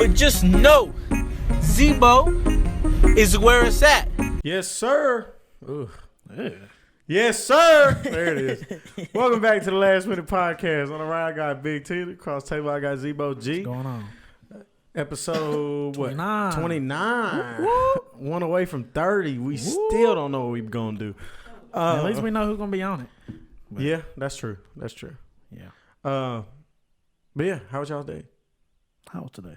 But just know, Zebo is where it's at. Yes, sir. Ooh. Yes, sir. There it is. Welcome back to the Last Minute Podcast. On the right, I got Big T. Across the table, I got Zebo G. What's going on? Episode 29. 29. One away from 30. We still don't know what we're going to do. At least we know who's going to be on it. But, yeah, that's true. That's true. Yeah. But yeah, how was y'all's day? How was today?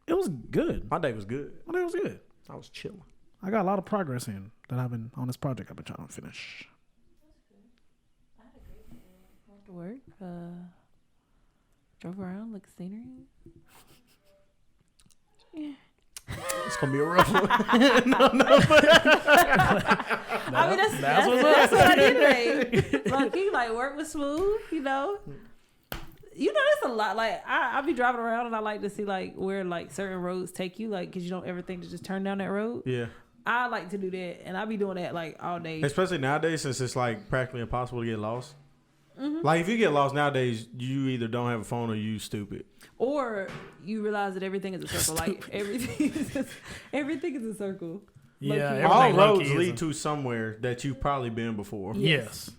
It was good. My day was good. My day was good. I was chilling. I got a lot of progress in that I've been on this project I've been trying to finish. I had a great day. Went to work. Drove around, looked at scenery. Yeah. It's gonna be a rough one. I mean, that's what I did today. Like work was smooth, you know. That's a lot. Like I be driving around and I like to see like where like certain roads take you, like because you don't ever think to just turn down that road. Yeah. I like to do that, and I be doing that like all day. Especially nowadays, since it's like practically impossible to get lost. Mm-hmm. Like if you get lost nowadays, you either don't have a phone or you stupid. Or you realize that everything is a circle. Like everything is a circle. Yeah, all roads low-key lead to somewhere that you've probably been before. Yes.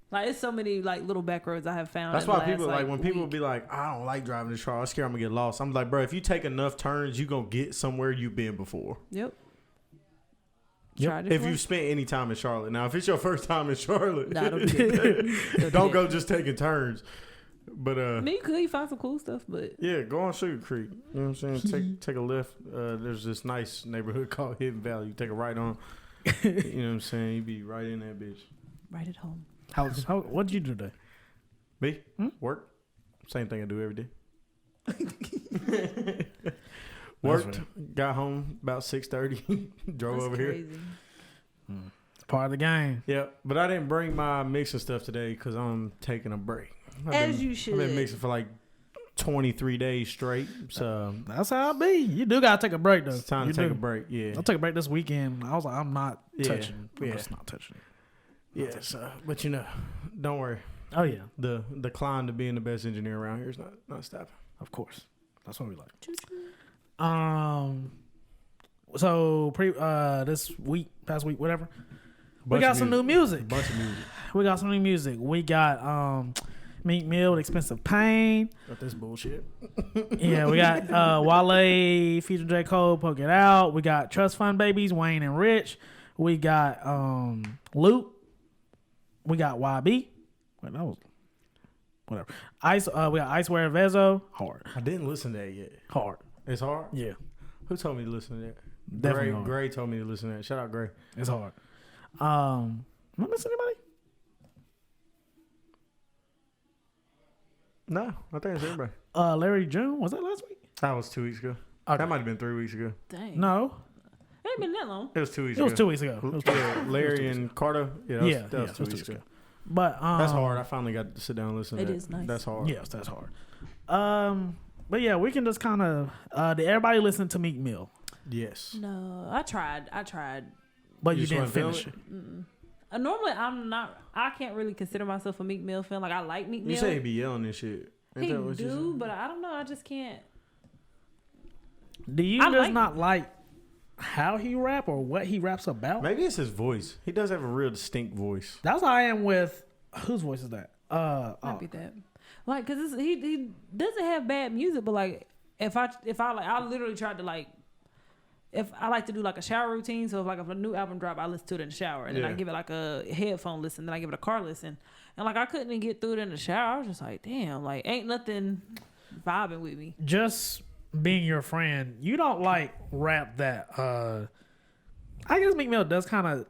Like it's so many like little back roads I have found. That's why people like when people be like, I don't like driving this car. I'm scared I'm gonna get lost. I'm like, bro, if you take enough turns, you gonna get somewhere you've been before. Yep. If you spent any time in Charlotte. Now, if it's your first time in Charlotte, don't go just taking turns. But I mean, you find some cool stuff, but yeah, go on Sugar Creek. You know what I'm saying? Take a lift. There's this nice neighborhood called Hidden Valley. You take a right on. You know what I'm saying? You be right in that bitch. Right at home. What did you do today? Me? Work. Same thing I do every day. Worked. Got home about 6:30. Drove over here. It's part of the game. Yeah, but I didn't bring my mixing stuff today because I'm taking a break. You should. I've been mixing for like 23 days straight. So that's how it be. You do gotta take a break though. It's time to take a break. Yeah, I'll take a break this weekend. I was like, I'm not touching. Yeah. I'm just not touching it. Yes, but don't worry. Oh yeah, the climb to being the best engineer around here is not stopping. Of course, that's what we like. So this past week, whatever, we got some new music. Bunch of music. We got some new music. We got Meek Mill with Expensive Pain. Got this bullshit. Yeah, we got Wale featuring J. Cole, Poke It Out. We got Trust Fund Babies, Wayne and Rich. We got Lute. We got YB. Wait, that was whatever. We got Icewear Vezo. Hard. I didn't listen to that yet. Hard. It's hard? Yeah. Who told me to listen to that? Definitely hard. Gray told me to listen to that. Shout out Gray. It's hard. Am I missing anybody? No, I think it's everybody. Larry June, was that last week? That was 2 weeks ago. Okay. That might have been 3 weeks ago. Dang. No. It ain't been that long. It was 2 weeks It ago. was 2 weeks ago. Larry and Carter. Yeah, that was 2 weeks ago. But that's hard. I finally got to sit down and listen to that. It is nice. That's hard. Yes, that's hard. But yeah, we can just kind of did everybody listen to Meek Mill? Yes. No, I tried. But you didn't finish it. Normally, I can't really consider myself a Meek Mill fan. Like I like Meek Mill. You say he be yelling and shit. He do, but I don't know. I just can't. Do you not like how he rap or what he raps about? Maybe it's his voice. He does have a real distinct voice. That's how I am with whose voice is that? Might be that. Like, cause he doesn't have bad music, but like if I like, I literally tried to like. If I like to do like a shower routine, so if a new album drop, I listen to it in the shower, and then I give it like a headphone listen, then I give it a car listen, and like I couldn't even get through it in the shower. I was just like, damn, like ain't nothing vibing with me. Just being your friend, you don't like rap that. I guess Meek Mill does kind of.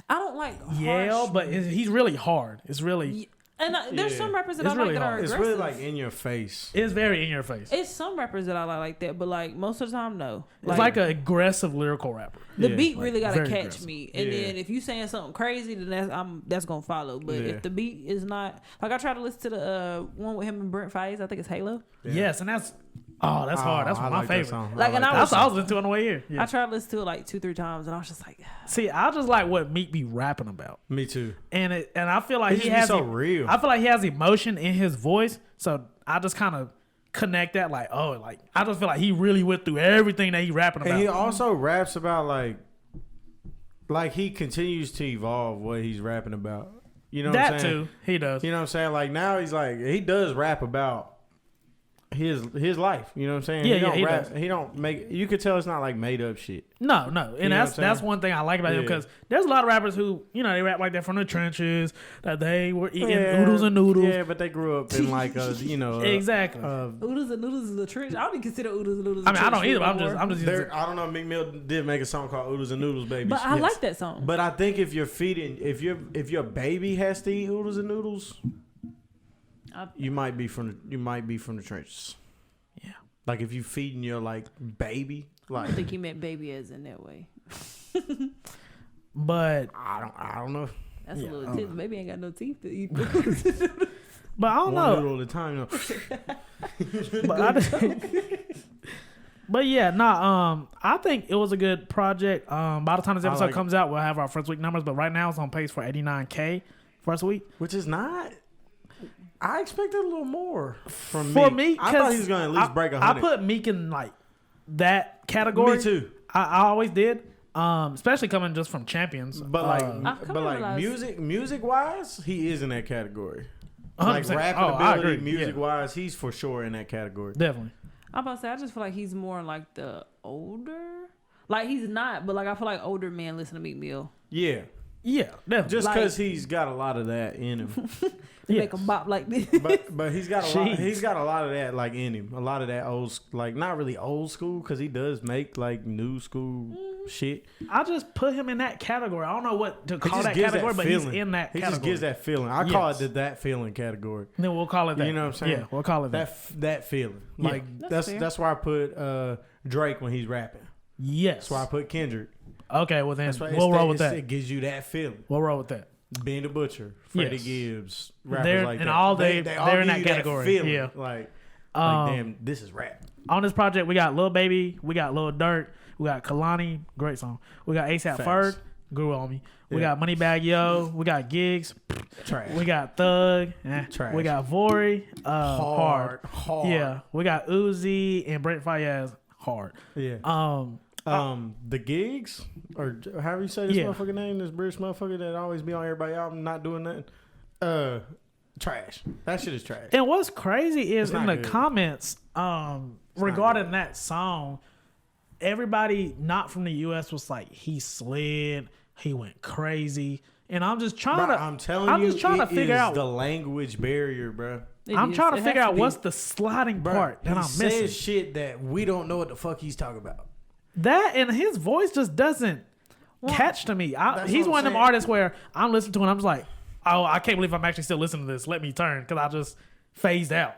I don't like yell, but he's really hard. It's really. And there's some rappers that I really like that are It's aggressive. really like in your face. It's very in your face. It's some rappers that I like that, but like most of the time, no. It's like an aggressive lyrical rapper. The beat really gotta very catch aggressive. me, and then if you saying something crazy, then that's gonna follow. But if the beat is not, like I try to listen to the one with him and Brent Fayez. I think it's Halo. Yeah. Yes, and that's hard. That's one of my favorite. Like, and that's what I was listening to on the way here. Yeah. I tried to listen to it like 2-3 times, and I was just like, see, I just like what Meek be rapping about. Me too. And I feel like he has so real. I feel like he has emotion in his voice, so I just kind of connect that. Like, oh, like I just feel like he really went through everything that he rapping about. And he also raps about like he continues to evolve what he's rapping about. You know what I'm that saying? too, he does. You know what I'm saying? Like now he's like he does rap about his life. You know what I'm saying? Yeah, he don't he rap. does. He don't make. You could tell it's not like made up shit. No, and You know what I'm that's saying? one thing I like about him Yeah. because there's a lot of rappers who they rap like that from the trenches that they were eating oodles and noodles. Yeah, but they grew up in like a Exactly. Oodles and noodles is a trench. I don't even consider oodles and noodles. I mean, I don't either. But I'm just using I don't know. Meek Mill did make a song called "Oodles and Noodles, Baby." But I like that song. But I think if you're feeding, if your baby has to eat oodles and noodles, you might be from the trenches. Yeah. Like if you feeding your like baby, I like don't think he meant baby as in that way. But I don't know. That's a little tip. Baby ain't got no teeth to eat. I don't One know. noodle at a time. You know. But yeah, I think it was a good project. By the time this episode comes out, we'll have our first week numbers. But right now, it's on pace for 89K first week, Which is not. I expected a little more from for Meek. me. I thought he was going to at least break 100. I put Meek in like that category. Me too. I always did, especially coming just from Champions. But realize- music wise, he is in that category. Like 100%. rapping I agree. ability, music wise, he's for sure in that category. Definitely. I'm about to say, I just feel like he's more like the older. Like he's not, but like I feel like older men listen to Meek Mill. Yeah. Yeah, definitely. Just because he's got a lot of that in him. Make him bop like this. but he's got a lot. He's got a lot of that like in him. A lot of that old, like not really old school, because he does make like new school shit. I just put him in that category. I don't know what to call that gives category, that but feeling. he's in that He category. just gives that feeling. I call it that feeling category. Then we'll call it that. You know what I'm saying? Yeah, we'll call it that. That feeling. Yeah. Like That's fair. that's why I put Drake when he's rapping. Yes. That's why I put Kendrick. Okay, well then That's why we'll roll with that. It gives you that feeling. We'll roll with that. Being the Butcher, Freddie Yes. Gibbs, rappers They're- like and that. all they're they're in give that you category. feeling. Yeah. Like Um, damn, this is rap. On this project, we got Lil Baby, we got Lil Durk, we got Kalani, great song. We got ASAP Facts. Ferg, grew on me. We Yeah. got Moneybagg Yo, we got Gigs, Trash. we got Thug, Trash. we got Vori, hard. hard. Yeah, we got Uzi and Brent Fayez, hard. Yeah. The Gigs, or however you say this Yeah. motherfucker name, this British motherfucker that always be on everybody's album, not doing nothing. Trash. That shit is trash. And what's crazy is It's in not the good. comments regarding that song, everybody not from the U.S. was like, he slid, he went crazy. And I'm just trying Bro, to, I'm telling I'm you, just trying to it figure is out. the language barrier, bro. I'm trying to figure out what's the sliding Bro, part that he I'm says missing. shit that we don't know what the fuck he's talking about. That and his voice just doesn't catch to me. That's He's what one I'm of them saying. artists where I'm listening to and I'm just like, oh, I can't believe I'm actually still listening to this. Let me turn because I just phased out.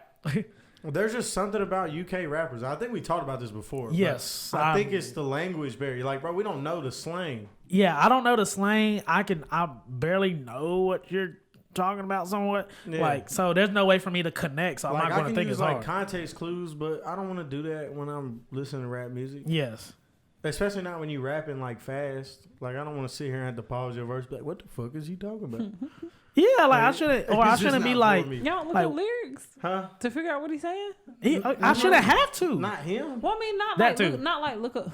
There's just something about UK rappers. I think we talked about this before. but Yes, I think it's the language barrier. Like, bro, we don't know the slang. Yeah, I don't know the slang. I barely know what you're talking about somewhat. Yeah. Like, so there's no way for me to connect. So I'm Like, not I going can to think use it's like hard. context clues, but I don't want to do that when I'm listening to rap music. Yes. Especially not when you rapping like fast. Like, I don't want to sit here and have to pause your verse. Be like, what the fuck is he talking about? Yeah, like I Like, shouldn't, or it's I just shouldn't be not like, for me. Y'all look Like- at lyrics Huh? to figure out what he's saying. I shouldn't have to. Not him. Well, I mean, not That like too. not like look up.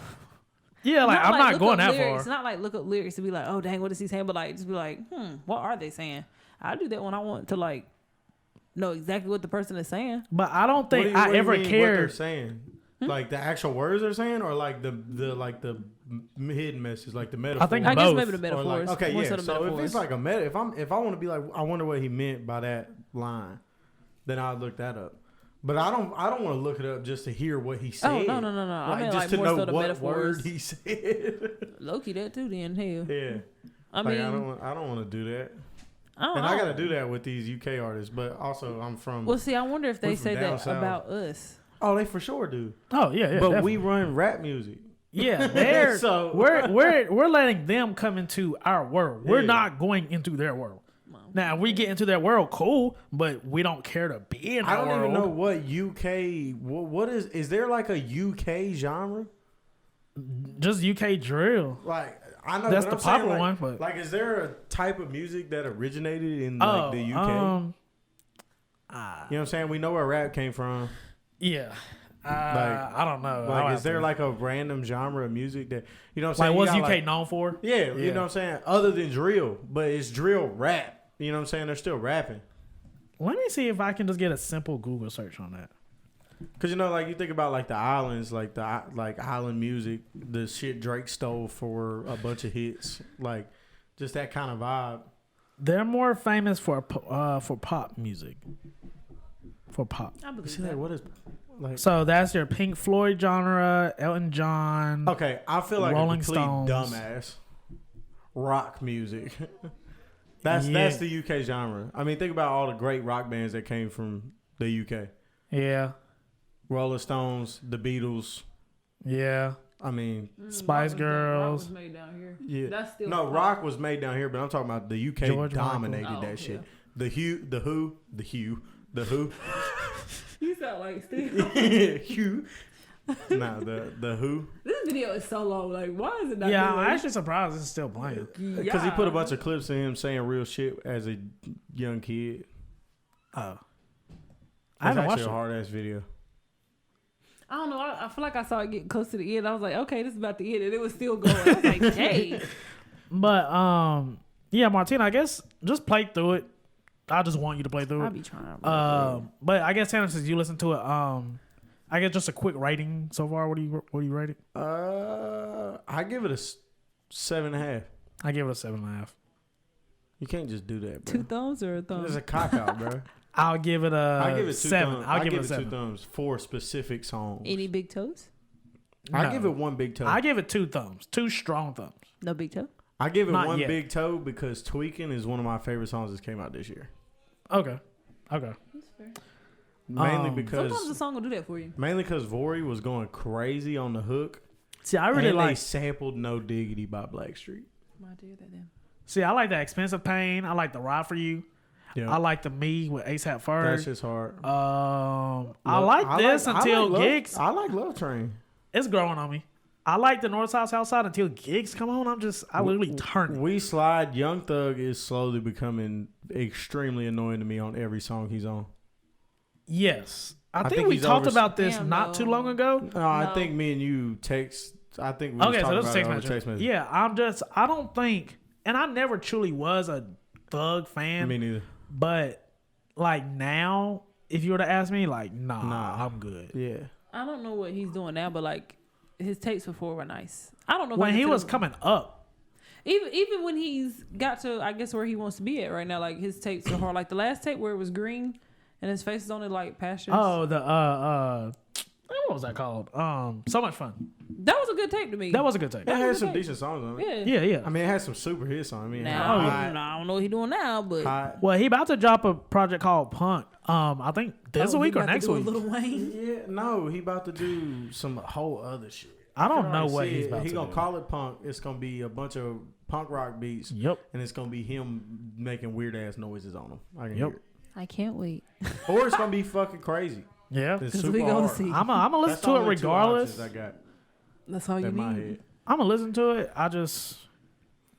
Yeah, like I'm not look going up that lyrics. far. Not like look up lyrics to be like, oh dang, what is he saying? But like just be like, what are they saying? I do that when I want to like know exactly what the person is saying. But I don't What do think you- what I do you ever mean what they're cared. saying? Like the actual words they're saying, or like the hidden message, like the metaphor. I think I guess both. maybe the Or metaphors. like, okay, more yeah. so the So if metaphors. it's like a meta, if I want to be like, I wonder what he meant by that line, then I'll look that up. But I don't want to look it up just to hear what he said. Oh, no. I Like, mean, just like, to more know so the what metaphors. word he said. Loki that too. Then hell, Yeah. I Like, mean, I don't want to do that. I don't And know. I got to do that with these UK artists, but also I'm from. Well, see, I wonder if they we from say down that south. about us. Oh, they for sure do. Oh yeah, yeah. But definitely. we run rap music. Yeah, they're So- we're letting them come into our world. We're Yeah. not going into their world. Now if we get into their world, cool, but we don't care to be in I their don't world. even know what UK. What is there like a UK genre? Just UK drill. Like I know That's but the I'm saying, popular like, one, but- like, is there a type of music that originated in like the UK? You know what I'm saying? We know where rap came from. Yeah. I don't know. Like, is there like a random genre of music that you know what I'm saying? Like, what's You got, UK known for? Yeah, you know what I'm saying? Other than drill, but it's drill rap. You know what I'm saying? They're still rapping. Let me see if I can just get a simple Google search on that. Cause you know, like you think about like the islands, like island music, the shit Drake stole for a bunch of hits, like just that kind of vibe. They're more famous for pop music. For pop. I believe See, that. like, what is like? So that's your Pink Floyd genre, Elton John. Okay, I feel like Rolling a complete Stones. dumbass. Rock music. That's the UK genre. I mean, think about all the great rock bands that came from the UK. Yeah. Rolling Stones, the Beatles. Yeah. I mean, Spice Rock Girls. was made down here. yeah. That's still No, pop. rock was made down here, but I'm talking about the UK George dominated Michael. that Oh, shit. yeah. The Who. You sound like Steve. Hugh. Nah, the Who. This video is so long. Like, why is it not? Yeah, doing I'm it? actually surprised it's still playing. Because he put a bunch of clips of him saying real shit as a young kid. Oh. I It's haven't actually watched a it. hard ass video. I don't know. I feel like I saw it get close to the end. I was like, okay, this is about to end, and it was still going. I was like, dang. But yeah, Martina, I guess just play through it. I just want you to play through I'll it. be trying. But I guess Tanner, since you listen to it, I guess just a quick rating so far. What do you rate it? I give it a 7.5. I give it a 7.5. You can't just do that, bro. 2 thumbs or a thumb? It's a cop out, bro. I'll give it a I give it 2 7. thumbs. I'll give it a 2 7. thumbs for specific songs. Any big toes? I No. give it 1 big toe. I give it 2 thumbs. 2 strong thumbs. No big toe? I give it Not 1 yet. big toe because Tweaking is one of my favorite songs that came out this year. Okay. That's fair. Mainly Sometimes a because song will do that for you. Vori was going crazy on the hook. See, I really and they like. sampled No Diggity by Blackstreet. Might do that then. See, I like that Expensive Pain. I like the Ride for You. Yeah, I like the Me with ASAP that Ferg. shit's hard. I like this until Love- Gigs. I like Love Train. It's growing on me. I like the North Side South Side until Gigs come on. I literally turn it. We Slide. Young Thug is slowly becoming extremely annoying to me on every song he's on. Yes, I think think we he's talked over- about this Damn, not no. too long ago. No, I No. think me and you text. I think we was Okay, so talking this is about it text over message. message. Yeah, I don't think, and I never truly was a Thug fan. Me neither. But like now, if you were to ask me, like, nah, Nah. I'm good. Yeah. I don't know what he's doing now, but like his tapes before were nice. I don't know if When I he consider was them- coming up, even when he's got to, I guess, where he wants to be at right now, like his tapes are hard. Like the last tape where it was green and his face is on it like pastures. oh the what was that called? So Much Fun. That was a good tape to me. That was a good take. It had was some okay. decent songs on it. Yeah. Yeah. I mean, it had some super hits on it. I mean, Now Hot, I don't know what he doing now, but Hot. Well, he about to drop a project called Punk. I think this Oh, he week or about to next do a week. Lil Wayne. Yeah, no, he about to do some whole other shit. I don't can know already what see he's it. about He to gonna do. call it punk. It's gonna be a bunch of punk rock beats. Yep. And it's gonna be him making weird ass noises on them. I can Yep. hear I can't wait. it. Or it's gonna be fucking crazy. Yeah. It's 'Cause super we gonna hard. see. I'm gonna listen That's to it only 2 regardless. options I got That's all you in my need. head. I'm gonna listen to it. I don't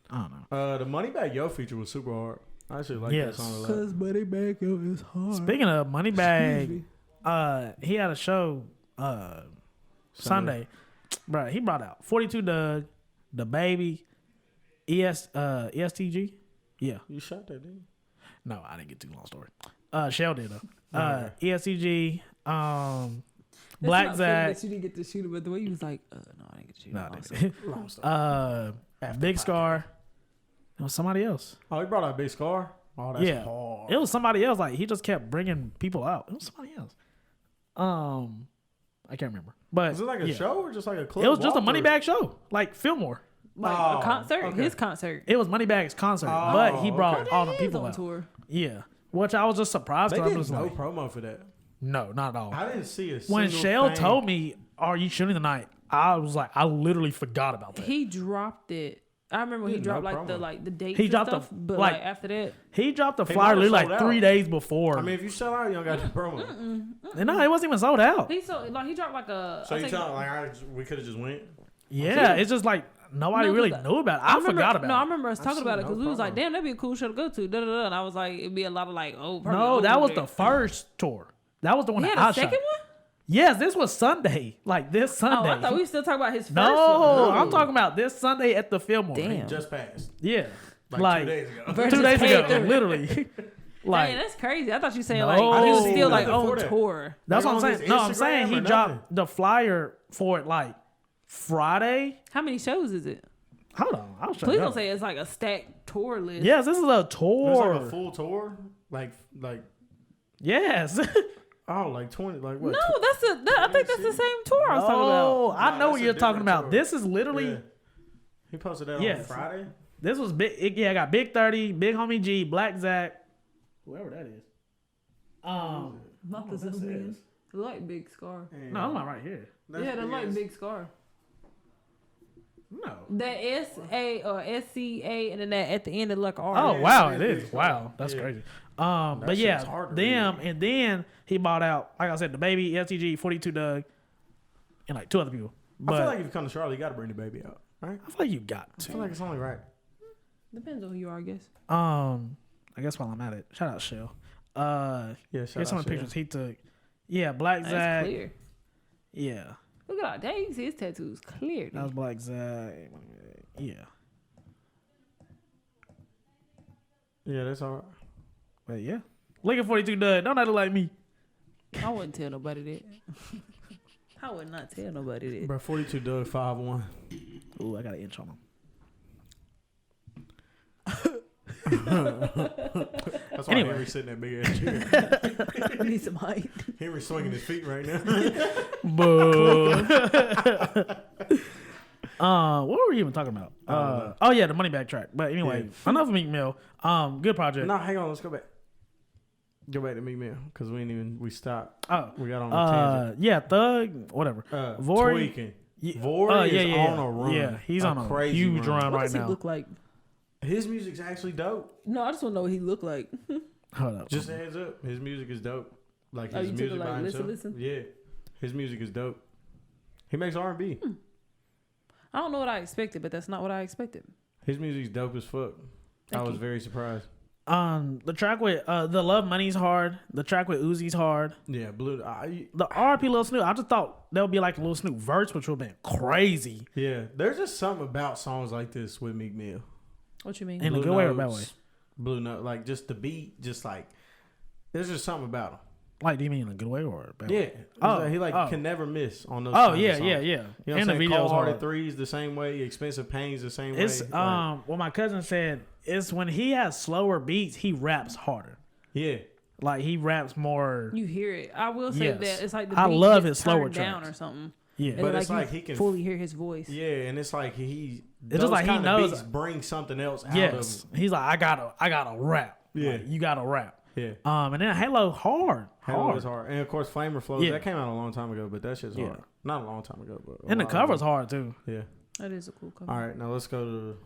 know. The Moneybag Yo feature was super hard. I actually like Yes. that song a lot. Money back is hard. Speaking of Moneybag, he had a show Sunday. Bro, he brought out 42 Doug, The Baby, ESTG. Yeah. You shot that, didn't you? No, I didn't get too long story. Shell did though. Okay. ESTG, Black Zach. You didn't get to shoot him, but the way you was like, no, I didn't get to shoot No, him. I also. didn't. Long story. Big Scar. It was somebody else. Oh, he brought out Big Scar? Oh, that's Yeah. hard. It was somebody else. Like he just kept bringing people out. It was somebody else. I can't remember. But Was it like a yeah. show or just like a club? It was just a walkthrough? Moneybag show, like Fillmore. Like Oh, a concert, okay. his concert. It was Moneybag's concert, Oh, but he brought okay. all the He is people on out. tour. Yeah, which I was just surprised. They 'Cause I'm did just no like, promo for that. no, not at all. I didn't see a When single Shell thing. told me, "Are you shooting tonight?" I was like, I literally forgot about that. He dropped it. I remember when he Yeah, dropped no like the dates. He and dropped the- stuff, but like- like after that, He dropped the He flyer might have literally like sold 3 out. days before. I mean, if you sell out, you don't got the promo. And no, it wasn't even sold out. he dropped like a. So I you think- telling like we could have just went? Yeah, it's just like nobody No, 'cause really I- knew about it. I remember- forgot about No, I it. remember us I've talking seen about it no because we was like, promo. "Damn, that'd be a cool show to go to." Da, da, da. And I was like, it'd be a lot of like, oh, probably No, that over was there. the first tour. That was the one He that had I a second shot. one. Yes, this was Sunday. Like this Sunday. Oh, I thought we were still talking about his first No, one. I'm talking about this Sunday at the Fillmore. Damn. Just passed. Yeah. Like 2 days ago. Versus 2 days ago, Taylor. literally. Like Dang, that's crazy. I thought you saying No. like I he didn't was see still like nothing on for that. tour. that's Like what I'm on his saying. No, I'm Instagram saying he or dropped nothing? the flyer for it like Friday. How many shows is it? Hold on, I'll show Please you. don't say it's like a stacked tour list. Yes, this is a It's tour. like a full tour. Like Yes. oh, like 20. Like what? No, I think that's the same tour I was talking about. Oh, I Nah, know what that's a you're talking different about. tour. This is literally. Yeah. He posted that on Yes. Friday. This was big. Yeah, I got Big 30, Big Homie G, Black Zach, whoever that is. Not the Zebo G. The light big scar. No, I'm not right here. Yeah, the light big scar. No. That S-A or S-C-A and then that at the end of like R. Oh yeah, wow, it's it big is. scar. Wow, that's Yeah. crazy. But shit's yeah, hard to them read. and then he bought out, like I said, the baby, STG, 42 Doug, and like 2 other people. But I feel like if you come to Charlotte, you got to bring the baby out, right? you got I to. feel like it's only right. Depends on who you are, I guess. I guess while I'm at it, shout out Shell. Yeah, Here's shout some out of the Shell. pictures he took. Yeah, Black That's Zach. clear. Yeah, Look at that. Dang, you can see his tattoos clear. that was Black Zach. Yeah, Yeah, that's all right. but yeah, look at 42 Doug. Don't that look like me? I wouldn't tell nobody that. I would not tell nobody that. Bro, 42 Doug 5'1". Ooh, I got an inch on him. That's why Anyway. Henry's sitting in that big ass chair. Need some height. Henry's swinging his feet right now. Boo. What were we even talking about? Oh yeah, the money back track. But anyway, enough of Meek Mill. Good project. No, hang on. Let's go back. Go back to Meek Mill because we stopped. Oh, We got on a tangent. yeah, Thug, whatever. Vori, tweaking. Yeah. Vori Yeah, is yeah. on a run. Yeah, he's on a crazy huge run What right does he now. look like? His music's actually dope. No, I just want to know what he look like. Hold up. Just a heads up, his music is dope. Like Oh, his you took music it, like, by himself. listen? Yeah, his music is dope. He makes R&B. I don't know what I expected, but that's not what I expected. His music's dope as fuck. I Thank was you. very surprised. The track with the Love Money's hard. The track with Uzi's hard. Yeah, Blue. The RP Lil Snoop, I just thought that would be like a Lil Snoop verse, which would have been crazy. Yeah, there's just something about songs like this with Meek Mill. What you mean? In a Blue good way or a bad Notes, way? Blue Note, like just the beat, just like there's just something about him. Like, do you mean in a good way or a bad Yeah, way? he oh. can never miss on those. Oh kinds yeah, of songs. yeah, yeah. You know what And I'm the saying? video's Cold-Hearted hard. Threes the same way. Expensive Pains the same It's way. Like, what my cousin said. It's when he has slower beats, he raps harder. yeah, Like he raps more. You hear it. I will say Yes. that it's like the I beat love gets his slower turned down tracks. or something. Yeah, And But then, it's you like he can- fully hear his voice. yeah, and it's like he. It's just like he kind knows- of beats bring something else out yes. of. He's like, I gotta rap. Yeah. Like, you gotta rap. Yeah, And then Halo hard. Halo is hard, and of course Flamer Flows. Yeah. That came out a long time ago, but that shit's Yeah. hard. Not a long time ago, but a And the while cover's ago. hard too. Yeah. That is a cool cover. All right, now let's go to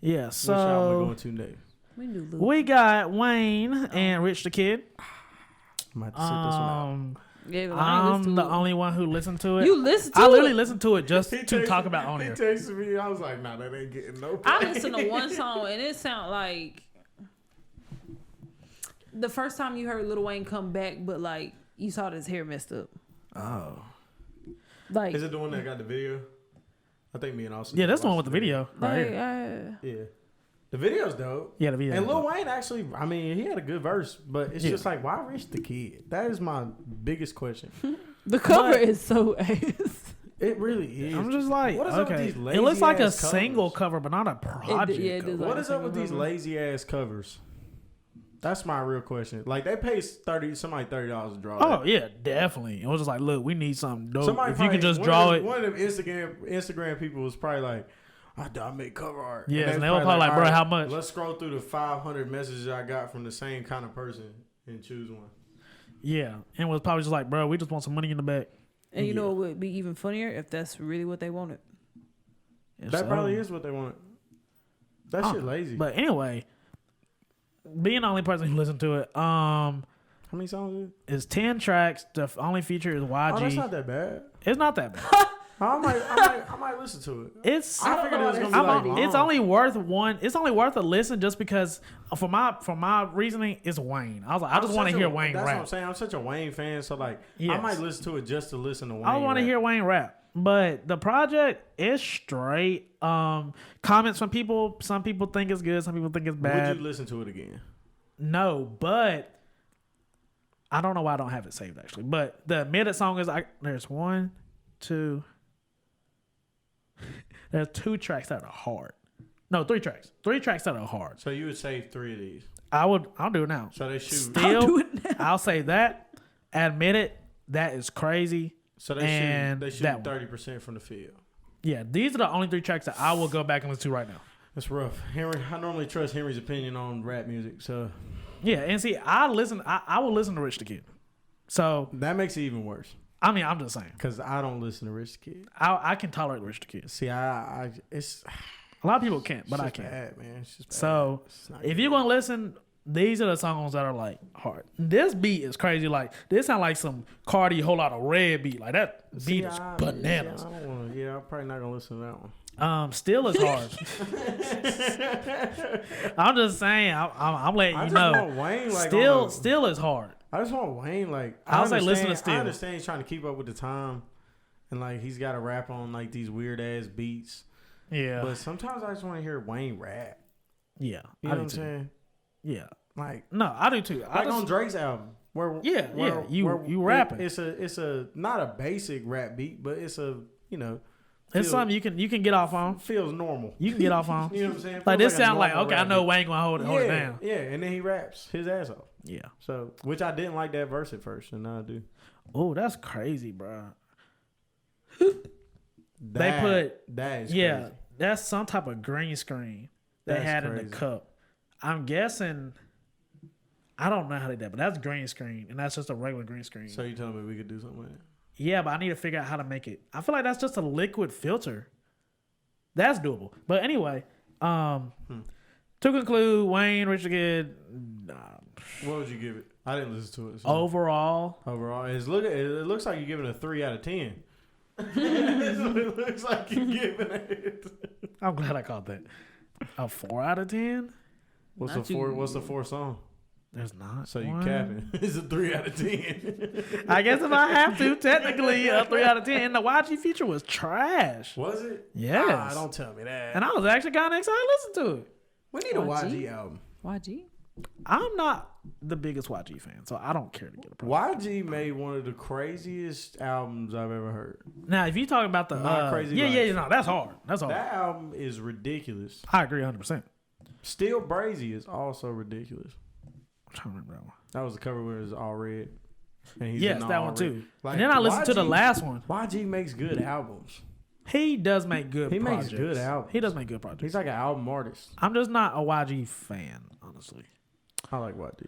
Yeah. which album we So going to next. We do Lute. we got Wayne and Rich the Kid. I'm about to sit this one out. Yeah, but I ain't I'm listen the to it. only one who listened to it. You listen to I it? literally listened to it just He to texted talk me- about on he here. texted me. I was like, nah, that ain't getting no play. I listened to one song and it sounded like the first time you heard Lil Wayne come back, but like you saw his hair messed up. Oh. Like, Is it the one that got the video? I think me and Austin. Yeah, that's the one with watched the video right like, here. Yeah. The video's dope. Yeah, the video. And Lil Wayne actually, I mean, he had a good verse, but it's Yeah. just like, why Rich the Kid? That is my biggest question. the cover But- is so ass. It really is. I'm just like, what is up with okay. these It looks like a lazy-ass single covers? cover, but not a project. yeah, it cover. does. What like is a up with single these cover. lazy ass covers? That's my real question. Like they pay somebody $30 to draw. Oh that. yeah, definitely. It was just like, look, we need something dope. Somebody If you can probably- just draw it, One of them Instagram people was probably like, I make cover art. Yes, they and was they were probably like, "All bro, right, how much?" Let's scroll through the 500 messages I got from the same kind of person and choose one. yeah, and it was probably just like, bro, we just want some money in the back. And you know what would be even funnier if that's really what they wanted. If That so- probably is what they want. That I shit don't know. lazy. But anyway, being the only person who listened to it, How many songs is it? is 10 tracks. The only feature is YG. Oh, that's not that bad. It's not that bad. I might listen to it. It's I figured it was gonna be like long. it's only worth one. It's only worth a listen just because for my reasoning, it's Wayne. I was like, I just want to hear Wayne That's rap. what I'm saying. I'm such a Wayne fan, so like Yes. I might listen to it just to listen to Wayne. I want to hear Wayne rap. But the project is straight. Comments from people. Some people think it's good. Some people think it's bad. Would you listen to it again? No, but I don't know why I don't have it saved actually. But the admitted song is there's 1, 2. There's 2 tracks that are hard. No, 3 tracks. 3 tracks that are hard. So you would save 3 of these. I'll do it now. So they shoot. Still, I'll say that. Admitted, that is crazy. So they shoot 30% from the field. Yeah, these are the only 3 tracks that I will go back and listen to right now. That's rough. Henry, I normally trust Henry's opinion on rap music, so Yeah, and see, I will listen to Rich the Kid. So that makes it even worse. I mean, I'm just saying. Because I don't listen to Rich the Kid. I can tolerate Rich the Kid. See, it's A lot of people can't, but just I can. bad, man. It's just bad. So if you're gonna listen, these are the songs that are like hard. This beat is crazy. Like this sound like some Cardi whole lot of red beat. Like that beat is bananas. I'm probably not gonna listen to that one. Still is hard. I'm just saying. I'm letting you know. Want Wayne, like, Still is hard. I just want Wayne like. I'll say listen to Still. I understand he's trying to keep up with the time, and like he's got to rap on like these weird ass beats. Yeah. But sometimes I just want to hear Wayne rap. Yeah. You know what I'm saying? Yeah. Like no, I do too. Like on Drake's album, you rapping. It's a not a basic rap beat, but it's a it's something you can get off on. Feels normal. You can get off on. You know what I'm saying? Like Feels this sound like okay, I know beat. Wayne gonna hold it down. Yeah, and then he raps his ass off. Yeah. So which I didn't like that verse at first, and now I do. Oh, that's crazy, bro. That is crazy. That's some type of green screen they had in the cup. I'm guessing. I don't know how they did that, but that's green screen, and that's just a regular green screen. So you telling me we could do something with it? Yeah, but I need to figure out how to make it. I feel like that's just a liquid filter. That's doable. But anyway, to conclude, Wayne, Rich the Kid. What would you give it? I didn't listen to it. So. Overall, it looks like you're giving it a 3 out of 10. It looks like you're giving it. I'm glad I caught that. A 4 out of 10. What's the 4th song? There's not. So you capping? It's a 3 out of 10. I guess if I have to, technically a 3 out of 10. And the YG feature was trash. Was it? Yes. Don't tell me that. And I was actually kind of excited to listen to it. We need a YG album. YG? I'm not the biggest YG fan, so I don't care to get a project. YG made one of the craziest albums I've ever heard. Now, if you talk about the Crazy no, that's hard. That's hard. That album is ridiculous. I agree 100%. Still Brazy is also ridiculous. I'm trying to remember that one. That was the cover where it was all red. And he's yes, that one red. too. Like, and then I listened to the last one. YG makes good albums. He does make good projects. Makes good albums. He does make good projects. He's like an album artist. I'm just not a YG fan, honestly. I like YG.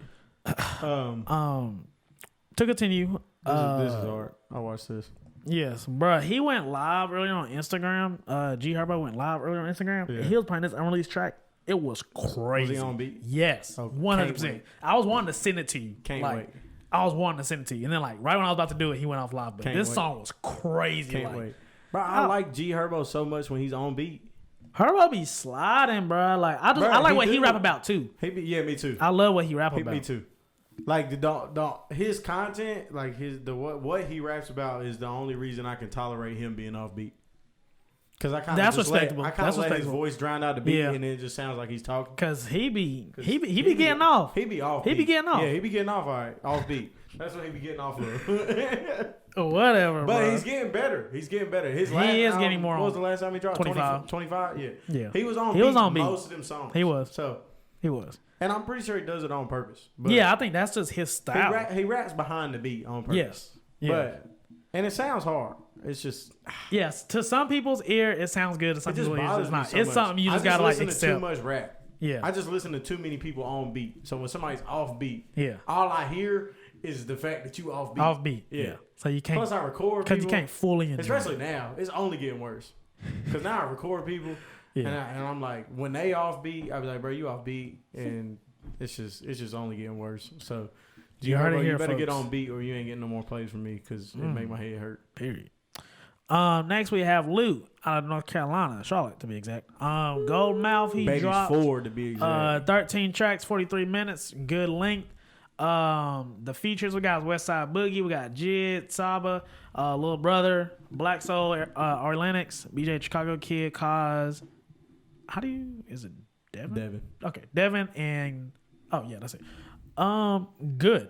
To continue. This is hard. I watched this. Yes, bro. He went live earlier on Instagram. G Herbo went live earlier on Instagram. Yeah. He was playing this unreleased track. It was crazy. Was he on beat? Yes, 100%. I was wanting to send it to you. Can't wait. I was wanting to send it to you, and then right when I was about to do it, he went off live. But this song was crazy. Can't wait. Bro, I like G Herbo so much when he's on beat. Herbo be sliding, bro. Like I like what he rap about too. Me too. I love what he rap about. Me too. Like his content, like what he raps about is the only reason I can tolerate him being off beat. Because I kind of respectable. let his voice drown out the beat, and it just sounds like he's talking. Because he be getting off. He be off. He be getting off. Yeah, he be getting off. All right, off beat. That's what he be getting off of. Whatever, but bro. He's getting better. His last is album, getting more. What was the last time he dropped? 25. Yeah. He was on beat most of them songs. He was. So he was. And I'm pretty sure he does it on purpose. But yeah, I think that's just his style. He raps behind the beat on purpose. Yes. Yeah. And it sounds hard. It's just yes. To some people's ear, it sounds good. To some people's ear, it's not. So it's much. something you just gotta accept. To too much rap. Yeah. I just listen to too many people on beat. So when somebody's off beat, yeah, all I hear is the fact that you off beat. Off beat. Yeah. So you can't. Plus I record because you can't fully enjoy. Especially now, it's only getting worse. Because now I record people, and I'm like, when they off beat, I be like, bro, you off beat, and it's just only getting worse. So. You better get on beat or you ain't getting no more plays from me because it make my head hurt. Period. Next we have Lute out of North Carolina, Charlotte to be exact. Gold Mouth, he Baby's dropped 4 to be exact. 13 tracks, 43 minutes, good length. The features we got Westside Boogie, we got Jid, Saba, Little Brother, Black Soul, Orlenix, BJ Chicago Kid, Cause. Is it Devin? Okay, Devin and that's it. Good,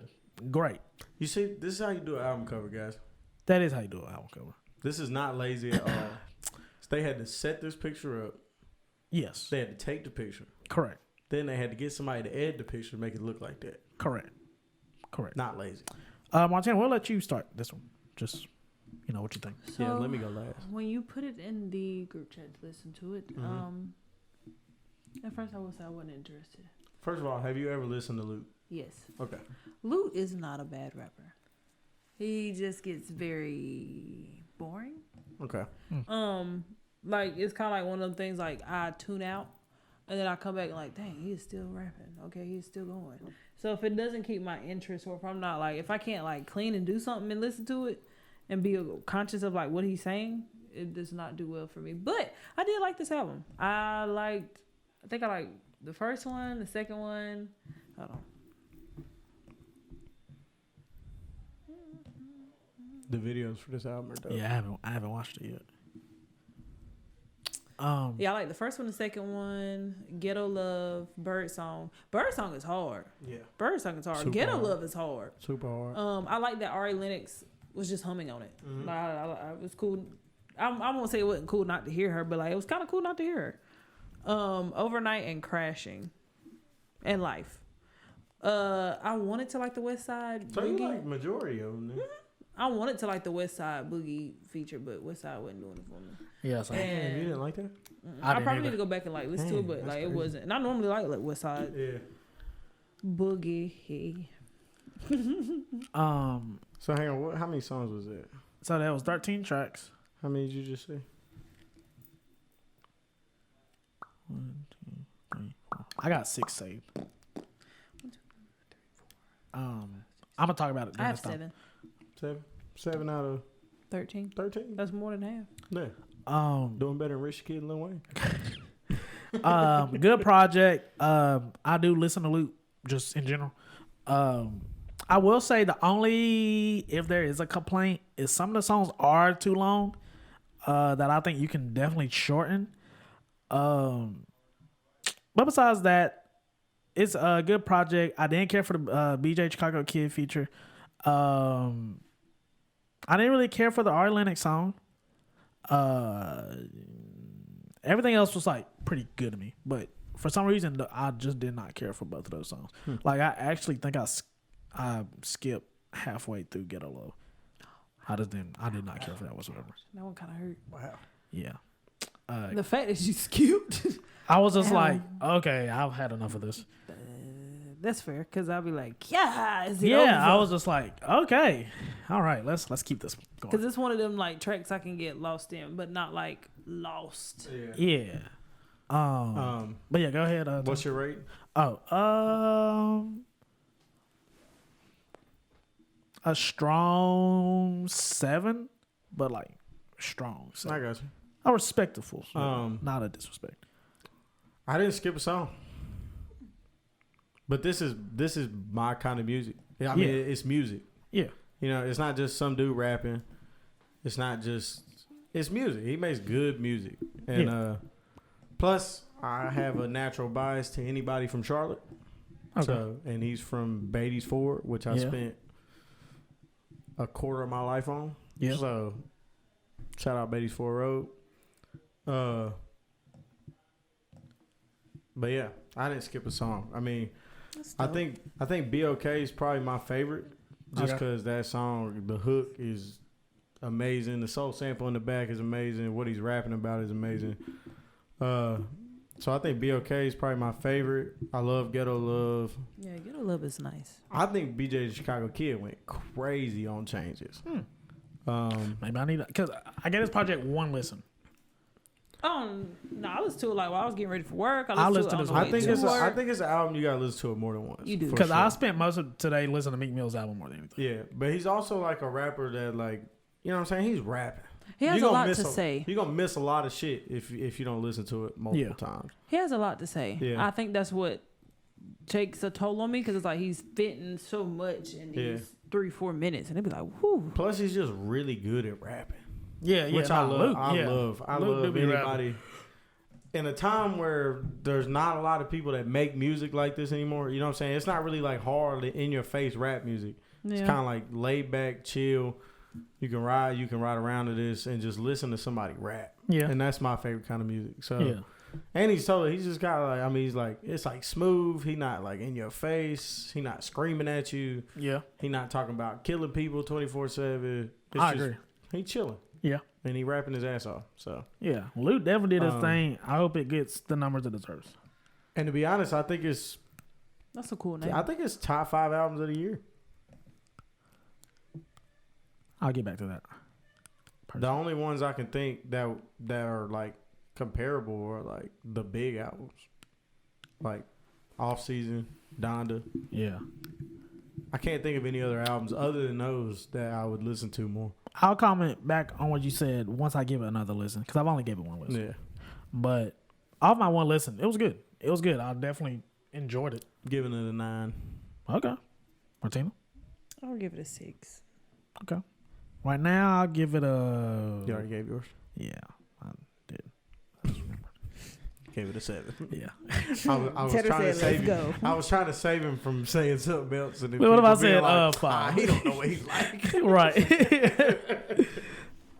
great. You see, this is how you do an album cover, guys. That is how you do an album cover. This is not lazy at all. So they had to set this picture up. Yes. They had to take the picture. Correct. Then they had to get somebody to edit the picture to make it look like that. Correct. Not lazy. Martina, we'll let you start this one. Just, what you think. So, yeah, let me go last. When you put it in the group chat to listen to it, at first I would say I wasn't interested. First of all, have you ever listened to Lute? Yes. Okay. Lute is not a bad rapper. He just gets very boring. Okay. Like it's kind of like one of them things. Like I tune out, and then I come back and like, dang, he's still rapping. Okay, he's still going. So if it doesn't keep my interest, or if I'm not like, if I can't like clean and do something and listen to it, and be conscious of like what he's saying, it does not do well for me. But I did like this album. I think I liked the first one, the second one. Hold on. The videos for this album are dope. Yeah, I haven't watched it yet. Yeah, I like the first one, the second one, Ghetto Love, Bird Song. Bird Song is hard. Yeah. Bird Song is hard. Super Ghetto hard. Love is hard. Super hard. I like that Ari Lennox was just humming on it. Mm-hmm. It was cool. I won't say it wasn't cool not to hear her, but like it was kind of cool not to hear her. Overnight and Crashing, and Life. I wanted to like the West Side. So Boogie. you like majority of them? Then? I wanted to like the West Side Boogie feature, but West Side wasn't doing it for me. Yeah, so Damn, you didn't like that? I probably need to go back and like listen to it, but like crazy. it wasn't. And I normally like West Side Yeah. Boogie. So hang on, how many songs was that? So that was 13 tracks. How many did you just say? 1, 2, 3, 4. I got 6 saved. I'm gonna talk about it. I have next time. 7. 7 out of 13. 13. That's more than half. Yeah. Doing better than Rich Kid and Lil Wayne. Good project. I do listen to Lute just in general. I will say if there is a complaint, is some of the songs are too long. That I think you can definitely shorten. But besides that, it's a good project. I didn't care for the BJ Chicago Kid feature. I didn't really care for the Ari Lennox song. Everything else was like pretty good to me, but for some reason I just did not care for both of those songs. Like I actually think I skipped halfway through Ghetto Love. I did not care for that whatsoever. That one kind of hurt. Wow. Yeah. The fact that you skipped. I was just like, okay, I've had enough of this. That's fair, because I'll be like, yeah, is it Yeah, over? I was just like, okay, all right, let's keep this going. Because it's one of them like tracks I can get lost in, but not like lost. Yeah. But yeah, go ahead. What's your rate? A strong 7, but like strong 7. I got you. A respectful, not a disrespect. I didn't skip a song. But this is my kind of music. I mean, it's music. Yeah. You know, it's not just some dude rapping. It's music. He makes good music. And plus, I have a natural bias to anybody from Charlotte. Okay. So, and he's from Beatty's Ford, which I spent a quarter of my life on. Yeah. So, shout out Beatty's Ford Road. But yeah, I didn't skip a song. I mean, I think Be Okay is probably my favorite, just because that song, the hook is amazing. The soul sample in the back is amazing. What he's rapping about is amazing. So I think Be Okay is probably my favorite. I love Ghetto Love. Yeah, Ghetto Love is nice. I think BJ the Chicago Kid went crazy on changes. Maybe I need because I gave this project one listen. No, I listened to it like while I was getting ready for work. I listened to this one. I think it's an album you gotta listen to it more than once. You do, because I spent most of today listening to Meek Mill's album more than anything. Yeah, but he's also like a rapper that, like, you know what I'm saying? He's rapping. He has a lot to say. You're gonna miss a lot of shit if you don't listen to it multiple times. He has a lot to say. Yeah. I think that's what takes a toll on me because it's like he's fitting so much in these 3-4 minutes, and it'd be like, whoo. Plus, he's just really good at rapping. Yeah, which I love. Luke, I love anybody. rapping. In a time where there's not a lot of people that make music like this anymore, you know what I'm saying? It's not really like hard in your face rap music. Yeah. It's kind of like laid back, chill. You can ride around to this and just listen to somebody rap. Yeah. And that's my favorite kind of music. So, and he's just got like, I mean, he's like, it's like smooth. He not like in your face. He not screaming at you. Yeah. He not talking about killing people 24/7. I agree. He chilling. Yeah. And he rapping his ass off. So. Yeah. Lute definitely did his thing. I hope it gets the numbers it deserves. And to be honest, I think it's. That's a cool name. I think it's top 5 albums of the year. I'll get back to that. The only ones I can think that are like comparable are like the big albums, like Off Season, Donda. Yeah, I can't think of any other albums other than those that I would listen to more. I'll comment back on what you said once I give it another listen because I've only given it one listen. Yeah, but off my one listen, it was good. It was good. I definitely enjoyed it. Giving it a 9. Okay, Martina. I'll give it a 6. Okay. Right now, I'll give it a... You already gave yours? Yeah, I did. I just remember. Gave it a 7. Yeah. I was trying to save him. I was trying to save him from saying something else. And what if I said like, 5? He don't know what he's like. Right. He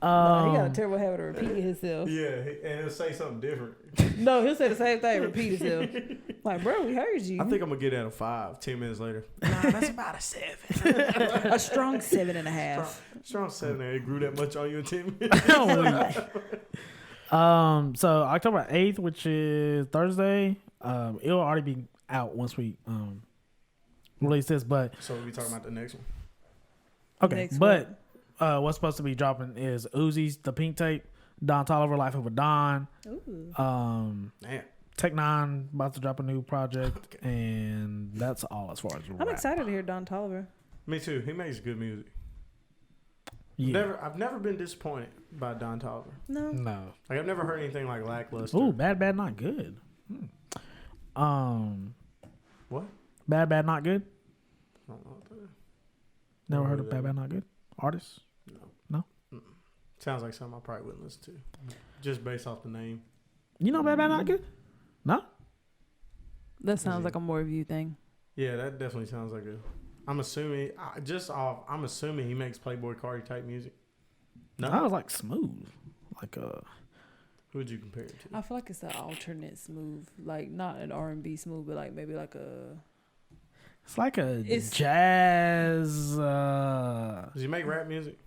got a terrible habit of repeating himself. Yeah, and he'll say something different. No, he'll say the same thing, repeat himself. Like, bro, we heard you. I think I'm going to get at a 5 10 minutes later. Nah, that's about a 7. A strong 7.5. Strong 7. It grew that much on you in 10 minutes. So October 8th, which is Thursday, it'll already be out once we release this. But so we'll be talking about the next one. Okay, next but what's supposed to be dropping is Uzi's The Pink Tape, Don Toliver, Life of a Don. Ooh. Damn. Tech Nine about to drop a new project, and that's all as far as I'm excited to hear Don Toliver. Me too. He makes good music. Yeah. I've never been disappointed by Don Toliver. No. Like I've never heard anything like lackluster. Ooh, Bad Not Good. What? Bad Not Good. I don't know what that is. Never heard of Bad Not Good? Artist? No. Sounds like something I probably wouldn't listen to, just based off the name. You know Bad Not Good? No. That sounds like a more of you thing. Yeah, that definitely sounds like a. I'm assuming he makes Playboy Cardi type music. No, I was like smooth, like Who would you compare it to? I feel like it's an alternate smooth, like not an R&B smooth, but like maybe like a. It's like jazz. Does he make rap music?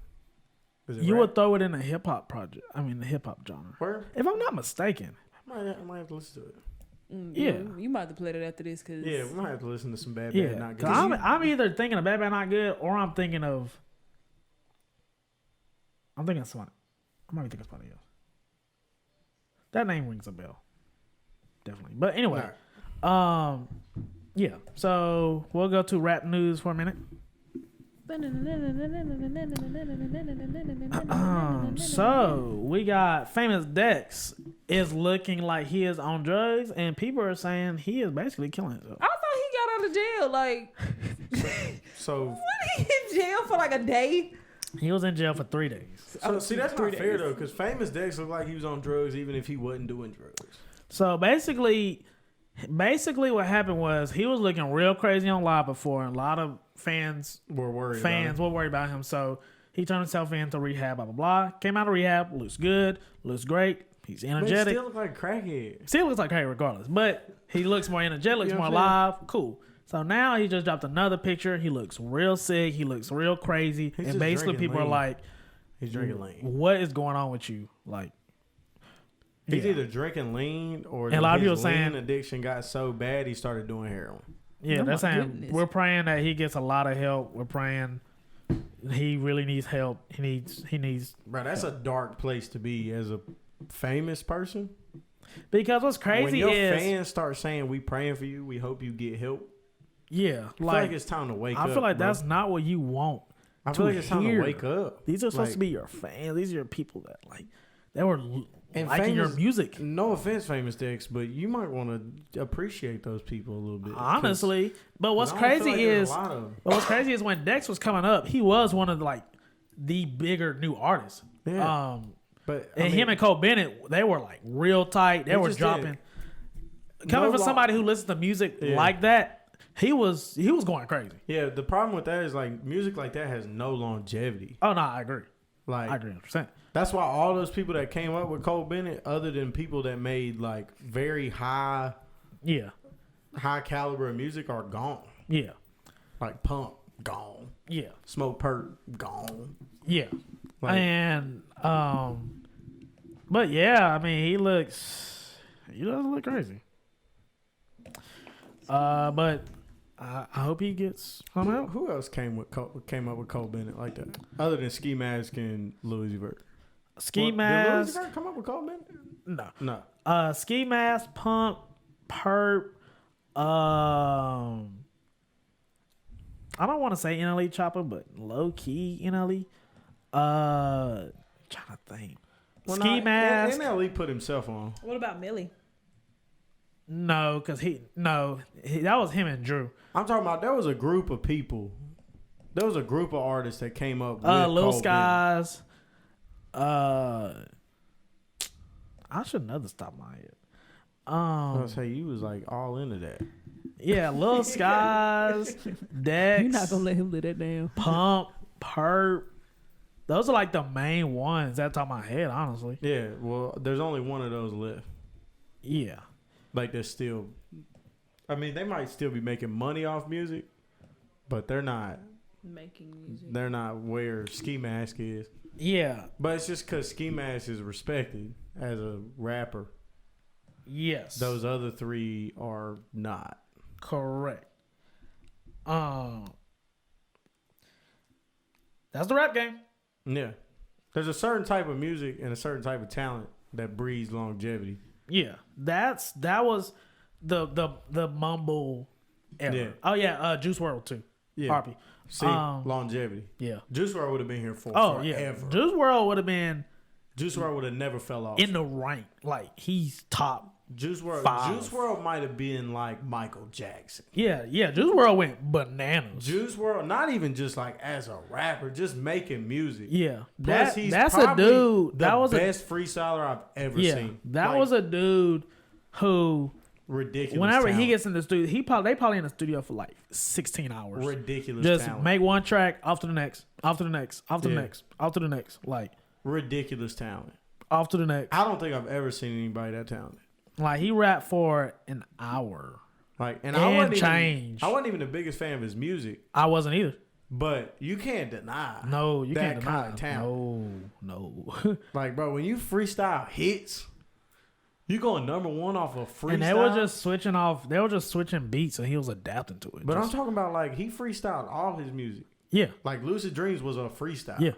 You would throw it in a hip hop project. I mean, the hip hop genre. Where? If I'm not mistaken. I might have to listen to it. Yeah, you might have to play that after this, cause we might have to listen to some Bad Not Good. I'm either thinking of Bad Not Good or I'm thinking of somebody. I might be thinking of somebody else. That name rings a bell, definitely. But anyway, yeah. So we'll go to rap news for a minute. So we got Famous Dex is looking like he is on drugs, and people are saying he is basically killing himself. I thought he got out of jail. Like, so what? He in jail for like a day? He was in jail for 3 days. So see, that's not fair though, because Famous Dex looked like he was on drugs even if he wasn't doing drugs. So basically what happened was he was looking real crazy on live before, and a lot of fans were worried about him. So he turned himself into rehab, blah, blah, blah. Came out of rehab, looks good, looks great. He's energetic. But he still looks like a crackhead. Still looks like a crackhead regardless. But he looks more energetic, looks more alive. Cool. So now he just dropped another picture. He looks real sick. He looks real crazy. And basically people are like, he's drinking lean. What is going on with you? Like, he's either drinking lean or and a lot of people saying addiction got so bad he started doing heroin. Yeah, they're saying we're praying that he gets a lot of help. We're praying he really needs help. He needs. Bro, that's a dark place to be as a famous person. Because what's crazy when your fans start saying we praying for you, we hope you get help. Yeah, I feel like it's time to wake up. I feel like that's not what you want I feel like it's time to wake up. These are supposed Like- to be your fans. These are your people that like they were And liking your famous- music. No offense, Famous Dex, but you might want to appreciate those people a little bit. Honestly, but what's 'cause I don't crazy feel like there's is, a lot of 'em. but what's crazy is when Dex was coming up, he was one of the bigger new artists. Yeah. But I And mean, him and Cole Bennett, they were like real tight. They They were just dropping. did. Coming No from lie. somebody who listens to music Yeah. like that, he was going crazy. Yeah, the problem with that is like music like that has no longevity. Oh no, I agree. Like I agree 100%. that's why all those people that came up with Cole Bennett, other than people that made like very high Yeah, caliber of music, are gone. yeah, Like Pump, gone. yeah, Smoke Perk, gone. yeah. Like, And but yeah, I mean, he doesn't look crazy. But I hope he gets hung out. who else came up with Cole Bennett like that? Other than Ski Mask and Louis Vert. Ski Did Louis Mask, Vert come up with Cole Bennett? no. No. Ski Mask, Pump, Perp. I don't want to say NLE Chopper, but low key NLE. Trying to think. Ski Mask. NLE put himself on. What about Millie? No, because that was him and Drew. I'm talking about there was a group of people. There was a group of artists that came up with Lil Cole Bennett. Skies. I should know the top of my head. I was gonna say you was like all into that. Yeah, Lil Skies, Dex, You're not gonna let him live that down. Pump, Perp. Those are like the main ones that's on my head, honestly. Yeah, well, there's only one of those left. Yeah. Like they're still, I mean, they might still be making money off music, but they're not. Making music. They're not where Ski Mask is. Yeah. But it's just because Ski Mask is respected as a rapper. Yes. Those other three are not. Correct. That's the rap game. Yeah. There's a certain type of music and a certain type of talent that breeds longevity. Yeah. That was the mumble era. Yeah. Oh yeah, Juice WRLD too. Yeah. Harpy. See, longevity. Yeah. Juice WRLD would have been here for Oh forever. yeah. Juice WRLD would have been Juice WRLD would have never fell off. in the rank. Like he's top. Juice WRLD. Five. Juice WRLD might have been like Michael Jackson. Yeah. Juice WRLD went bananas. Juice WRLD, not even just like as a rapper, just making music. Yeah. Plus, he's that's a probably dude. The That was best freestyler I've ever seen. That Like, was a dude who ridiculous. whenever talent. he gets in the studio, they probably in the studio for like 16 hours. ridiculous, Just talent. make one track off to the next, off to the next, off to the Yeah. next, off to the next, like ridiculous talent. off to the next. I don't think I've ever seen anybody that talented. Like he rapped for an hour. Like, And I wasn't change. I wasn't even the biggest fan of his music, I wasn't either. but you can't deny. No, you that can't deny. kind of talent. No. Like, bro, when you freestyle hits, you going number one off of freestyle. And they were just switching off. They were just switching beats, and he was adapting to it. But I'm Just- talking about like he freestyled all his music. yeah, Like Lucid Dreams was a freestyle. yeah.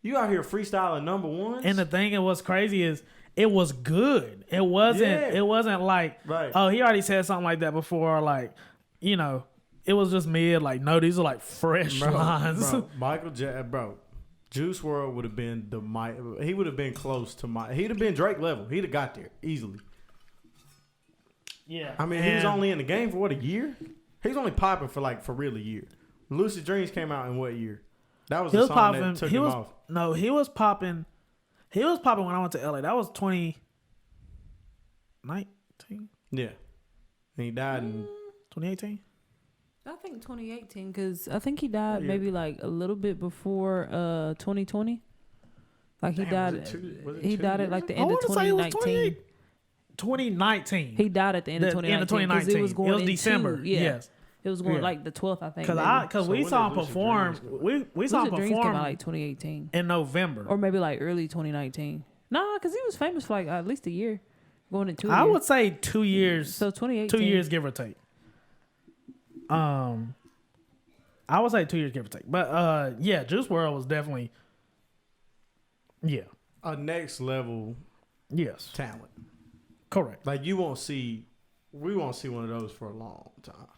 You out here freestyling number ones. And the thing that was crazy is it was good. It wasn't. Yeah. It wasn't like, Right. oh, he already said something like that before. Like, you know, it was just mid. Like, no, these are like fresh lines. Bro, Michael Jackson, bro. Juice WRLD would have been he would have been close to he'd have been Drake level. He'd have got there easily. Yeah, I mean, he was only in the game for what, a year? He was only popping for real a year. Lucid Dreams came out in what year? That was he the was song popping. that took He him was off. no, he was popping. He was popping when I went to LA. That was 2019, Yeah. And he died in 2018. I think 2018 because I think he died Yeah. maybe like a little bit before 2020. Like he Damn, died. was it He two died years at like the I end of want to say it was 2019. 2019. He died at the end of 2019. End of 'cause 2019. It was going into, December. Yeah, Yes. it was going Yeah. like the 12th, I think. Because So we when saw did him Lucid perform. Dreams come We saw him Lucid Dreams came perform out like 2018 in November. or maybe like early 2019. Nah, because he was famous for like at least a year, going into. I would say 2 years. So 2018. 2 years, give or take. I would say 2 years, give or take. But yeah, Juice WRLD was definitely. Yeah. a next level Yes. talent. Correct. Like we won't see one of those for a long time.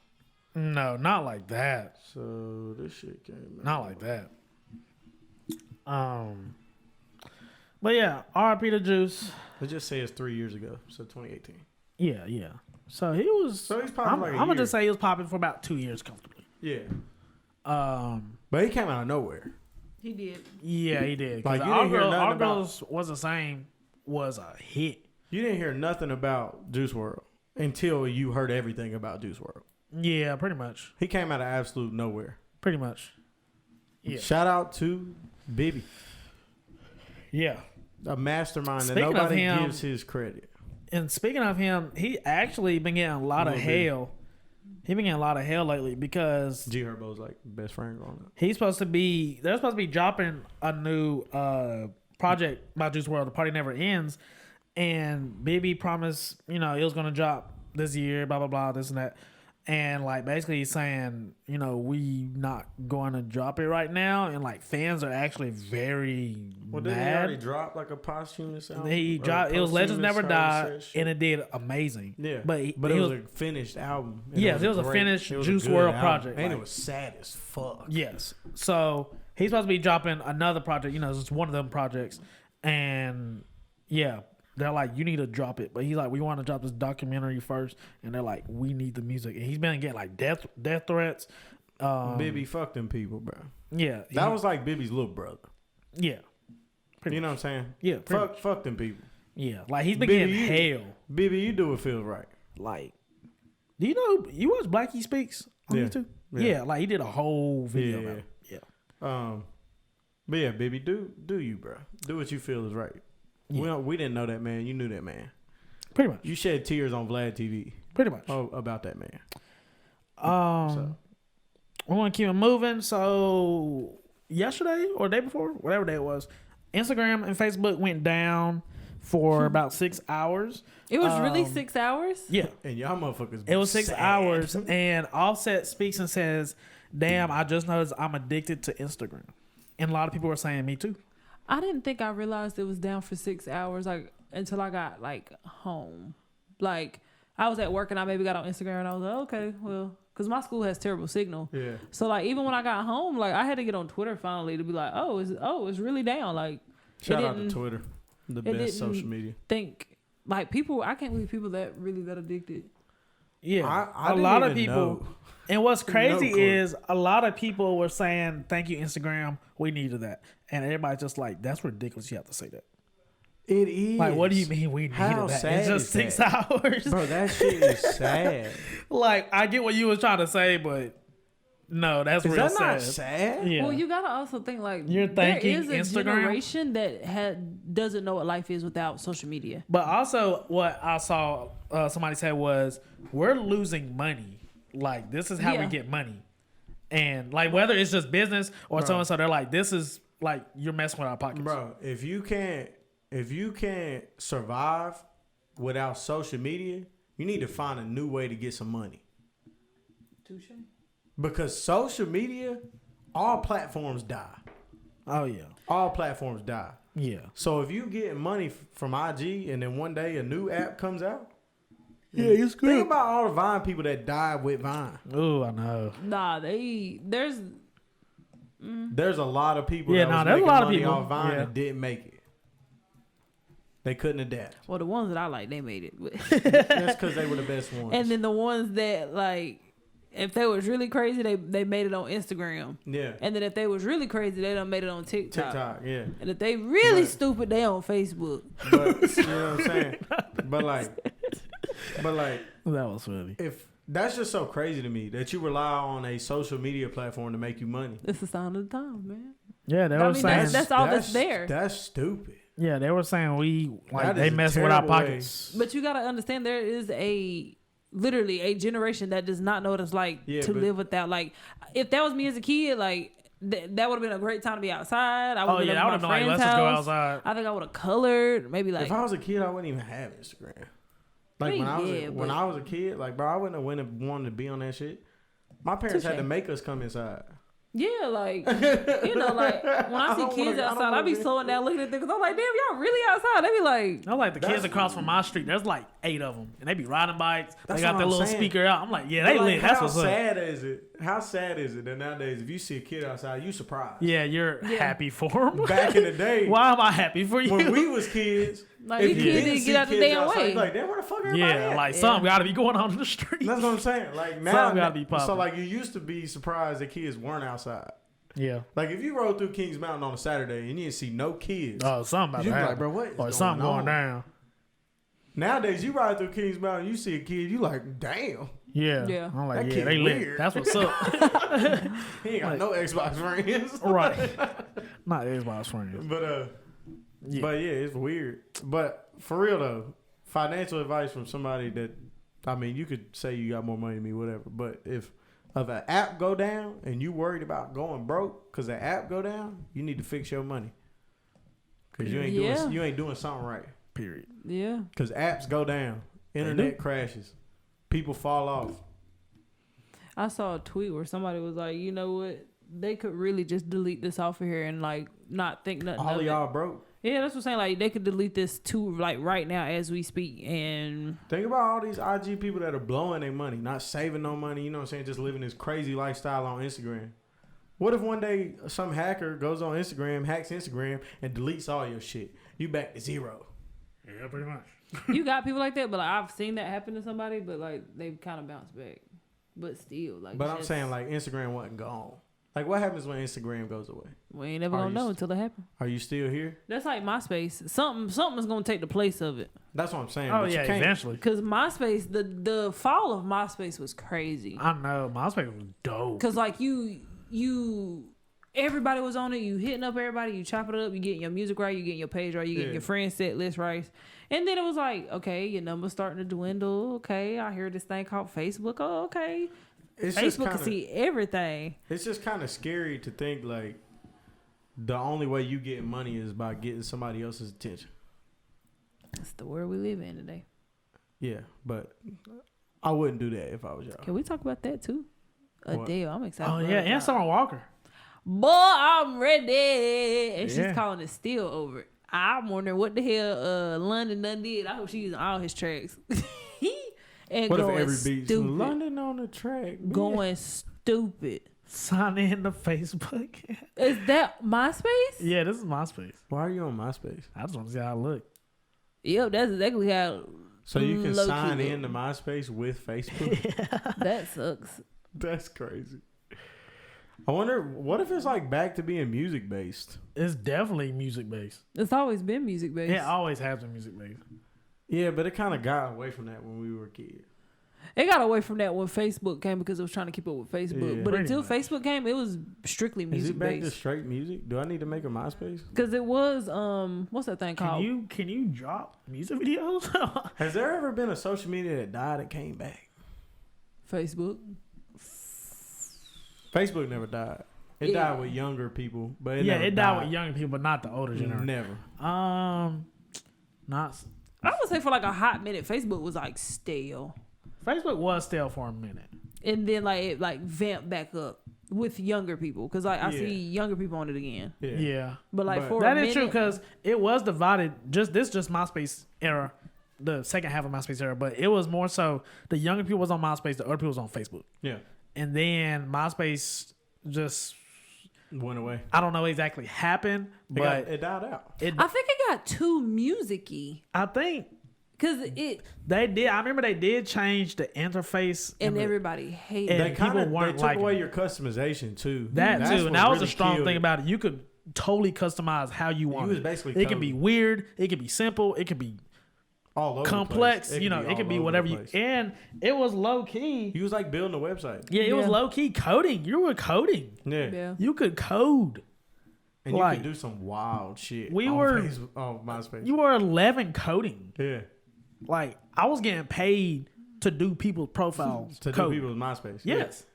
No, not like that. So this shit came out. Not like that. But yeah, R.I.P. to Juice. Let's just say it's 3 years ago, so 2018. Yeah. So he was. So he's popping like a I'm gonna year. just say he was popping for about 2 years comfortably. Yeah, Um, but he came out of nowhere. He did. yeah, he did. Like, Like you didn't hear nothing Our about- Girls Was the Same was a hit. You didn't hear nothing about Juice WRLD until you heard everything about Juice WRLD. Yeah, pretty much. He came out of absolute nowhere. Pretty much. Yeah. Shout out to Bibby, Yeah. a mastermind Speaking that of nobody him- gives his credit. And speaking of him, he actually been getting a lot of Little bit. hell. He been getting a lot of hell lately because G Herbo's like best friend growing up. they're supposed to be dropping a new project by Juice WRLD, The Party Never Ends, and Bibby promised, it was gonna drop this year, blah blah blah, this and that. And like basically he's saying, we not going to drop it right now, and like fans are actually very Well, didn't he mad. already drop like a posthumous album? He Or dropped. It was Legends posthumous Never how he Die, said shit? and it did amazing. Yeah, but it he was was a finished album. and Yes, it was a great- finished it was Juice good WRLD album. project, and like- it was sad as fuck. Yes. So he's supposed to be dropping another project. It's one of them projects, and yeah, they're like, you need to drop it. But he's like, we want to drop this documentary first, and they're like, we need the music. And he's been getting like death threats. Bibby fucked them people, bro. Yeah, That was like Bibby's little brother. yeah, You know what I'm saying? yeah, pretty much. Fuck them people. Yeah. Like he's been Bibby, getting hell. Bibby, you do what feels right. Like, do you know you watch Blackie Speaks on Yeah. YouTube? Yeah. Yeah, like he did a whole video Yeah, about it. Yeah. But yeah, Bibby, do you, bro? Do what you feel is right. Yeah. We didn't know that man. You knew that man. Pretty much. You shed tears on Vlad TV. Pretty much. About that man. We want to keep it moving. So yesterday or day before, whatever day it was, Instagram and Facebook went down for about 6 hours. It was really 6 hours. Yeah, And y'all motherfuckers. it was 6 sad. hours. And Offset speaks and says, "Damn, I just noticed I'm addicted to Instagram." And a lot of people were saying, "Me too." I didn't think I realized it was down for 6 hours until I got home. Like I was at work and I maybe got on Instagram and I was like, okay, well, because my school has terrible signal. Yeah. So even when I got home, I had to get on Twitter finally to be like, it's really down. Shout out to Twitter, the best didn't social media. think people. I can't believe people that really that addicted. Yeah, I a didn't lot of even people. know. And what's crazy clue. is a lot of people were saying, "Thank you, Instagram. We needed that," and everybody's just like, "That's ridiculous. You have to say that." It is. Like, what do you mean we needed How that? sad It's just is 6 that? hours. Bro, that shit is sad. Like, I get what you was trying to say, but no, that's Is real that sad. not sad? Yeah. Well, you gotta also think You're thanking there is a Instagram? generation that doesn't know what life is without social media. But also, what I saw somebody say was, "We're losing money. Like, this is how we Yeah. get money." And like, whether it's just business or so and so, they're like, "This is like you're messing with our pockets." Bro, if you can't survive without social media, you need to find a new way to get some money. Touche. Because social media, all platforms die. Oh yeah, All platforms die. yeah. So if you get money from IG and then one day a new app comes out, Yeah, it's think about all the Vine people that died with Vine. Oh, I know. Nah, there's There's a lot of people Yeah, that nah, was there's a making lot of money people. off Vine Yeah. that didn't make it. They couldn't adapt. well, the ones that I like, they made it. That's because they were the best ones. And then the ones that if they was really crazy, they made it on Instagram. yeah, And then if they was really crazy, they done made it on TikTok, yeah. And if they really But- stupid, they on Facebook. But you know what I'm saying? But like, That was funny. if that's just so crazy to me that you rely on a social media platform to make you money. It's the sign of the time, man. Yeah, they I were mean, saying. that's all that's there. That's stupid. Yeah, they were saying That they is a mess with our terrible way. pockets. But you gotta understand, there is literally a generation that does not know what it's like Yeah, to but- live without. If that was me as a kid, that would have been a great time to be outside. I Oh would yeah, I would have been like, let's just go outside. I think I would have colored, maybe If I was a kid, I wouldn't even have Instagram. Like I mean, when yeah, I was a kid, bro, I wouldn't have wanted to be on that shit. My parents had Touche. to make us come inside. Yeah, like, you know, like when I see kids outside, I be slowing down looking at them because I'm like, damn, y'all really outside? They be like, I like the kids across from my street. There's like 8 of them, and they be riding bikes. They got what their I'm little saying. speaker out. I'm like, yeah, they But, lit. That's what's how up. sad is it? How sad is it that nowadays if you see a kid outside, you surprised? Yeah, you're happy for them. Back in the day, Why am I happy for you? when we was kids, like, if these you kids didn't didn't see get out the kids damn outside, way. you like, damn, where the fuck everybody yeah, at? like something got to be going on in the street. That's what I'm saying. Like now, Something gotta be popping. so like you used to be surprised that kids weren't outside. Yeah. Like if you rode through Kings Mountain on a Saturday and you didn't see no kids, Oh, something about you to be happen. like, bro, what is Or going something going on? down. Nowadays, you ride through Kings Mountain, you see a kid, you like, damn, Yeah. Yeah. I'm like, That yeah, kid they lit. weird. That's what's up. he ain't got no Xbox friends. Right. Not Xbox friends. But Yeah. but yeah, it's weird. But for real though, financial advice from somebody that, I mean, you could say you got more money than me, whatever. But if an app go down and you worried about going broke because the app go down, you need to fix your money because you ain't doing something right. Period. Yeah. Because apps go down, internet crashes, people fall off. I saw a tweet where somebody was like, you know what? They could really just delete this off of here and like not think nothing All of of it. y'all broke. Yeah, that's what I'm saying. Like they could delete this too, like right now as we speak. And Think about all these IG people that are blowing their money, not saving no money, you know what I'm saying, just living this crazy lifestyle on Instagram. What if one day some hacker goes on Instagram, hacks Instagram, and deletes all your shit? You back to zero. Yeah, pretty much. you got people like that, but like, I've seen that happen to somebody, but like they've kind of bounced back. But still, like. But it's I'm just- saying like Instagram wasn't gone. Like what happens when Instagram goes away? we ain't never Are gonna you know st- until it happens. Are you still here? That's like MySpace. Something's gonna take the place of it. That's what I'm saying. Oh, but yeah, you can't, eventually. Cause MySpace, the fall of MySpace was crazy. I know. MySpace was dope. Cause like everybody was on it. You hitting up everybody. You chopping it up. You getting your music right. You getting your page right. You getting Yeah. your friend set list right. And then it was like, okay, your number's starting to dwindle. Okay, I hear this thing called Facebook. Oh, okay. It's just Facebook can kinda, see everything. it's just kind of scary to think like the only way you get money is by getting somebody else's attention. That's the world we live in today. Yeah, but I wouldn't do that if I was y'all. Can we talk about that too? What? Adele, I'm excited. Oh, about yeah. her And job. Summer Walker. Boy, I'm ready. And she's Yeah. calling it still over it. I'm wondering what the hell London done did. I hope she's on all his tracks. And What if going every beat's stupid. London on the track? man? Going stupid. Sign in to Facebook. Is that MySpace? Yeah, this is MySpace. Why are you on MySpace? I just want to see how I look. Yep, that's exactly how. So you can low-key sign look. into MySpace with Facebook? That sucks. That's crazy. I wonder, what if it's like back to being music based? It's definitely music based. It's always been music based. It always has been music based. Yeah, but it kind of got away from that when we were kids. It got away from that when Facebook came because it was trying to keep up with Facebook. Yeah. But Pretty until much. Facebook came, it was strictly Is music it back to based. straight music? Do I need to make a MySpace? Because it was what's that thing called? Can you drop music videos? Has there ever been a social media that died and came back? Facebook. Facebook never died. It Yeah. died with younger people, but yeah, never it died with young people, but not the older generation. Never. Not I would say for like a hot minute, Facebook was like stale. Facebook was stale for a minute. And then like it like vamped back up with younger people. Because like I Yeah. see younger people on it again. Yeah, But like But- for that a is true minute, because it was divided. Just MySpace era, the second half of MySpace era, but it was more so the younger people was on MySpace, the older people was on Facebook, Yeah. and then MySpace just Went away. I don't know exactly happened, but It died out. I think it got too music-y. I think Because it they did. I remember they did change the interface and the- everybody hated And They it. people kind of weren't took liking away it. your customization too. That That's too, what and that was a really strong killed thing it. about it. You could totally customize how you want. was it. basically It could be code. weird. It could be simple. It could be All over complex. The place. You know, it all could be over the whatever you. place. And it was low key. You was like building a website. Yeah, it was Yeah. low key coding. You were coding. Yeah. Yeah. You could code. And you Like, could do some wild shit. we on were- Facebook, on MySpace. You were 11 coding. Yeah. Like I was getting paid to do people's profiles. To code. do people's MySpace. Yes.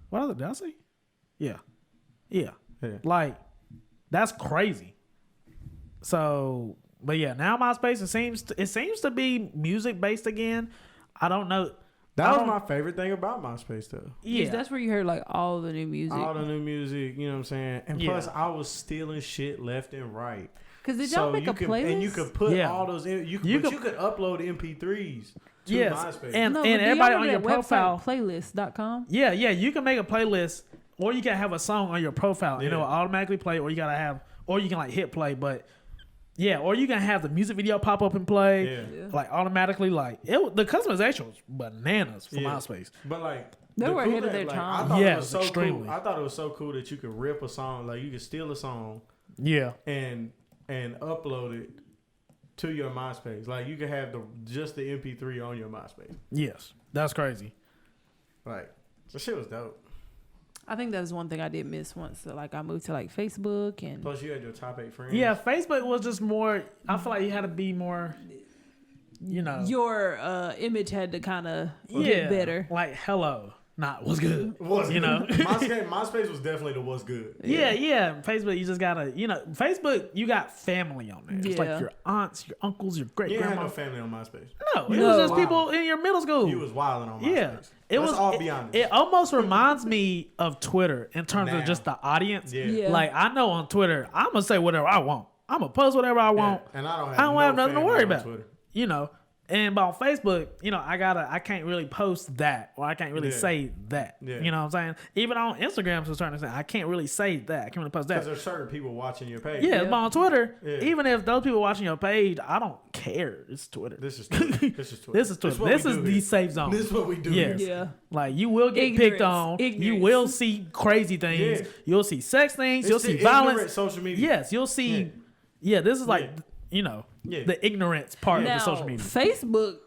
What other did I say? Yeah. Yeah. Yeah. Like, that's crazy. So, but yeah, now MySpace it seems to be music based again. I don't know. That was my favorite thing about MySpace, though. Yeah, That's where you heard like all the new music. All the new music, you know what I'm saying? And plus, I was stealing shit left and right. Because did y'all make a playlist? And you could put all those in. You could upload MP3s to MySpace. And everybody on your profile. Playlist.com? Yeah, you can make a playlist, or you can have a song on your profile and it'll automatically play, or you can like hit play, but or you can have the music video pop up and play like automatically. Like the customization was bananas for MySpace. But like they were ahead of their time. I thought it was so cool. I thought it was so cool that you could rip a song, like you could steal a song, and upload it to your MySpace. Like you could have just the MP3 on your MySpace. Yes, that's crazy. Like the shit was dope. I think that was one thing I did miss once. So like I moved to like Facebook and plus you had your top 8 friends. Yeah, Facebook was just more. I feel like you had to be more. You know, your image had to kind of get better. Like hello. Not what's good. MySpace was definitely the what's good. Yeah. Facebook, you just gotta, Facebook, you got family on there. It's like your aunts, your uncles, your great grandma. You had no family on MySpace. No, it was just people in your middle school. You was wilding on MySpace. Let's all be honest. It almost reminds me of Twitter in terms of just the audience. Yeah. Like I know on Twitter, I'm gonna say whatever I want. I'm gonna post whatever I want. And I don't have nothing to worry about. Twitter. And on Facebook, I can't really post that, or I can't really say that. Yeah. You know what I'm saying? Even on Instagram, to a certain extent, I can't really say that. I can't really post that. Because there's certain people watching your page. Yeah, but on Twitter, even if those people watching your page, I don't care. It's Twitter. This is Twitter. This is Twitter. This is the safe zone. This is what we do. Yes. Yeah. Like you will get picked on. You will see crazy things. You'll see sex things. You'll see violence. Social media. Yes, you'll see. Yeah, this is like the ignorance part of the social media. Facebook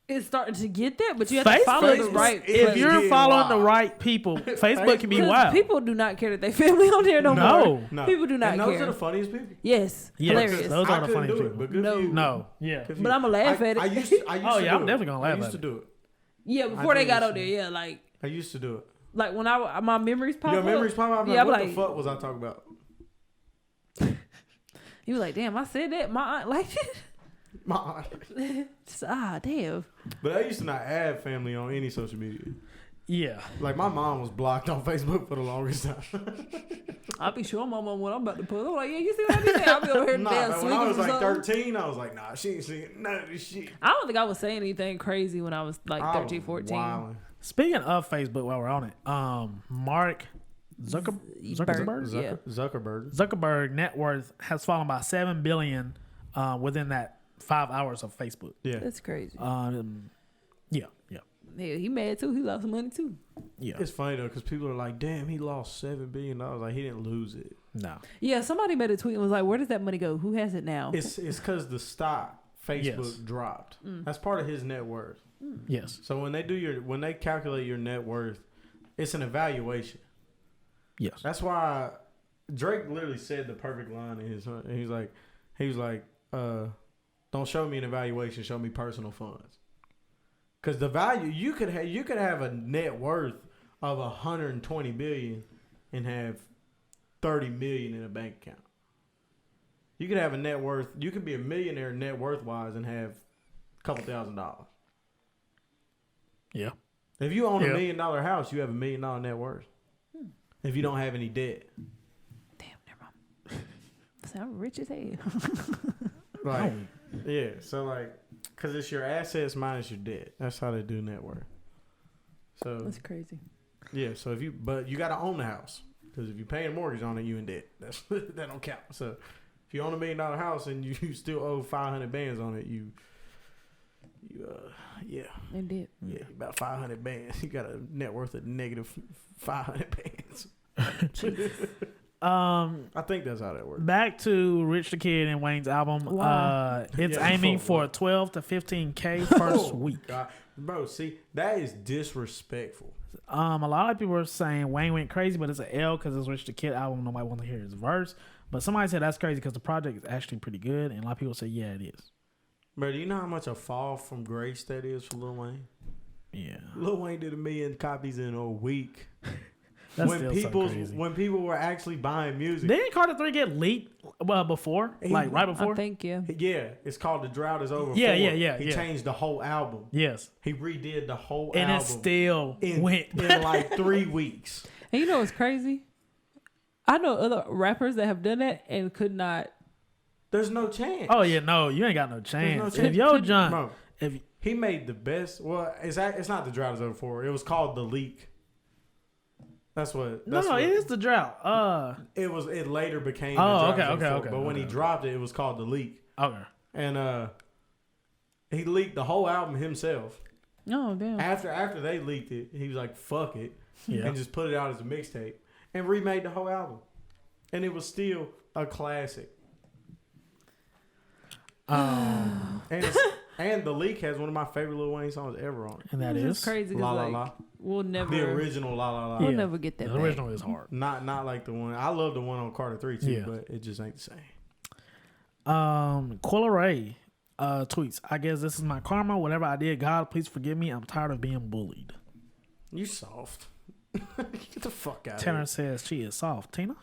is starting to get that, but you have to follow the right. If you're following the right people, Facebook can be wild. People do not care that they family on there no more. No, people do not care. Those are the funniest people. Yes, hilarious. Those are the funniest people. But no, yeah. But I'm gonna laugh at it. I used to I'm definitely gonna laugh at it. I used to do it. Yeah, before they got on there, like I used to do it. Like when my memories pop up. Your memories pop up. Yeah, what the fuck was I talking about? You were like, damn, I said that. My aunt liked it. My aunt. Damn. But I used to not add family on any social media. Yeah. Like my mom was blocked on Facebook for the longest time. I'll be showing my mom what I'm about to put. I'm like, yeah, you see what I did there? I'll be over here damn when I was like 13, I was like, nah, she ain't seeing none of this shit. I don't think I was saying anything crazy when I was like 13, 14. Wilding. Speaking of Facebook, while we're on it, Mark Zuckerberg net worth has fallen by $7 billion within that 5 hours of Facebook. Yeah, that's crazy. Yeah, he mad too. He lost some money too. Yeah, it's funny though because people are like, "Damn, he lost $7 billion." Like he didn't lose it. No. Yeah, somebody made a tweet and was like, "Where does that money go? Who has it now?" It's because the stock Facebook dropped. That's part of his net worth. Yes. So when they calculate your net worth, it's an evaluation. Yes. That's why Drake literally said the perfect line in his. He was like, "Don't show me an evaluation, show me personal funds." Because the value you could have a net worth of $120 billion and have $30 million in a bank account. You could have a net worth. You could be a millionaire net worth wise and have a couple $1,000. Yeah. If you own $1 million house, you have $1 million net worth. If you don't have any debt. Damn, never mind. Sound rich as hell. Like, yeah. So like, because it's your assets minus your debt. That's how they do net worth. So that's crazy. Yeah. So but you got to own the house because if you're paying a mortgage on it, you in debt. That don't count. So if you own $1 million house and you still owe 500 bands on it, you in debt. Yeah, about 500 bands. You got a net worth of negative 500 bands. I think that's how that works. Back to Rich the Kid and Wayne's album. Wow. It's aiming for 12 to 15K first week. God. Bro, see, that is disrespectful. A lot of people are saying Wayne went crazy, but it's an L because it's Rich the Kid album. Nobody wants to hear his verse. But somebody said that's crazy because the project is actually pretty good, and a lot of people say, yeah, it is. Bro, do you know how much a fall from grace that is for Lil Wayne? Yeah. Lil Wayne did 1 million copies in a week. That's when still people so crazy. when people were actually buying music. Didn't Carter 3 get leaked before? Like right before? I think, yeah. Yeah, it's called The Drought Is Over. Yeah, 4. yeah. He changed the whole album. Yes. He redid the whole And album. it still went. in like 3 weeks. And you know what's crazy? I know other rappers that have done that and could not. There's no chance. Oh, yeah, no. You ain't got no chance. no chance. If yo, John. Bro, If he made the best. Well, it's not The Drought Is Over 4. It was called The Leak. That's what. it is the drought. It was. It later became. Oh, The Drought Is Over 4, okay. But when he dropped it, it was called The Leak. Okay. And he leaked the whole album himself. Oh, damn. After they leaked it, he was like, "Fuck it," and just put it out as a mixtape and remade the whole album, and it was still a classic. And The Leak has one of my favorite Lil Wayne songs ever on it. And that It's is crazy La because La like, La. we'll never. The original La La La. We'll Yeah. never get that The back. original is hard. Not like the one. I love the one on Carter 3 too, Yeah. but it just ain't the same. Quilla Ray tweets, I guess this is my karma. Whatever I did, God, please forgive me. I'm tired of being bullied. You soft. Get the fuck out Tanner of says she is soft. Tina?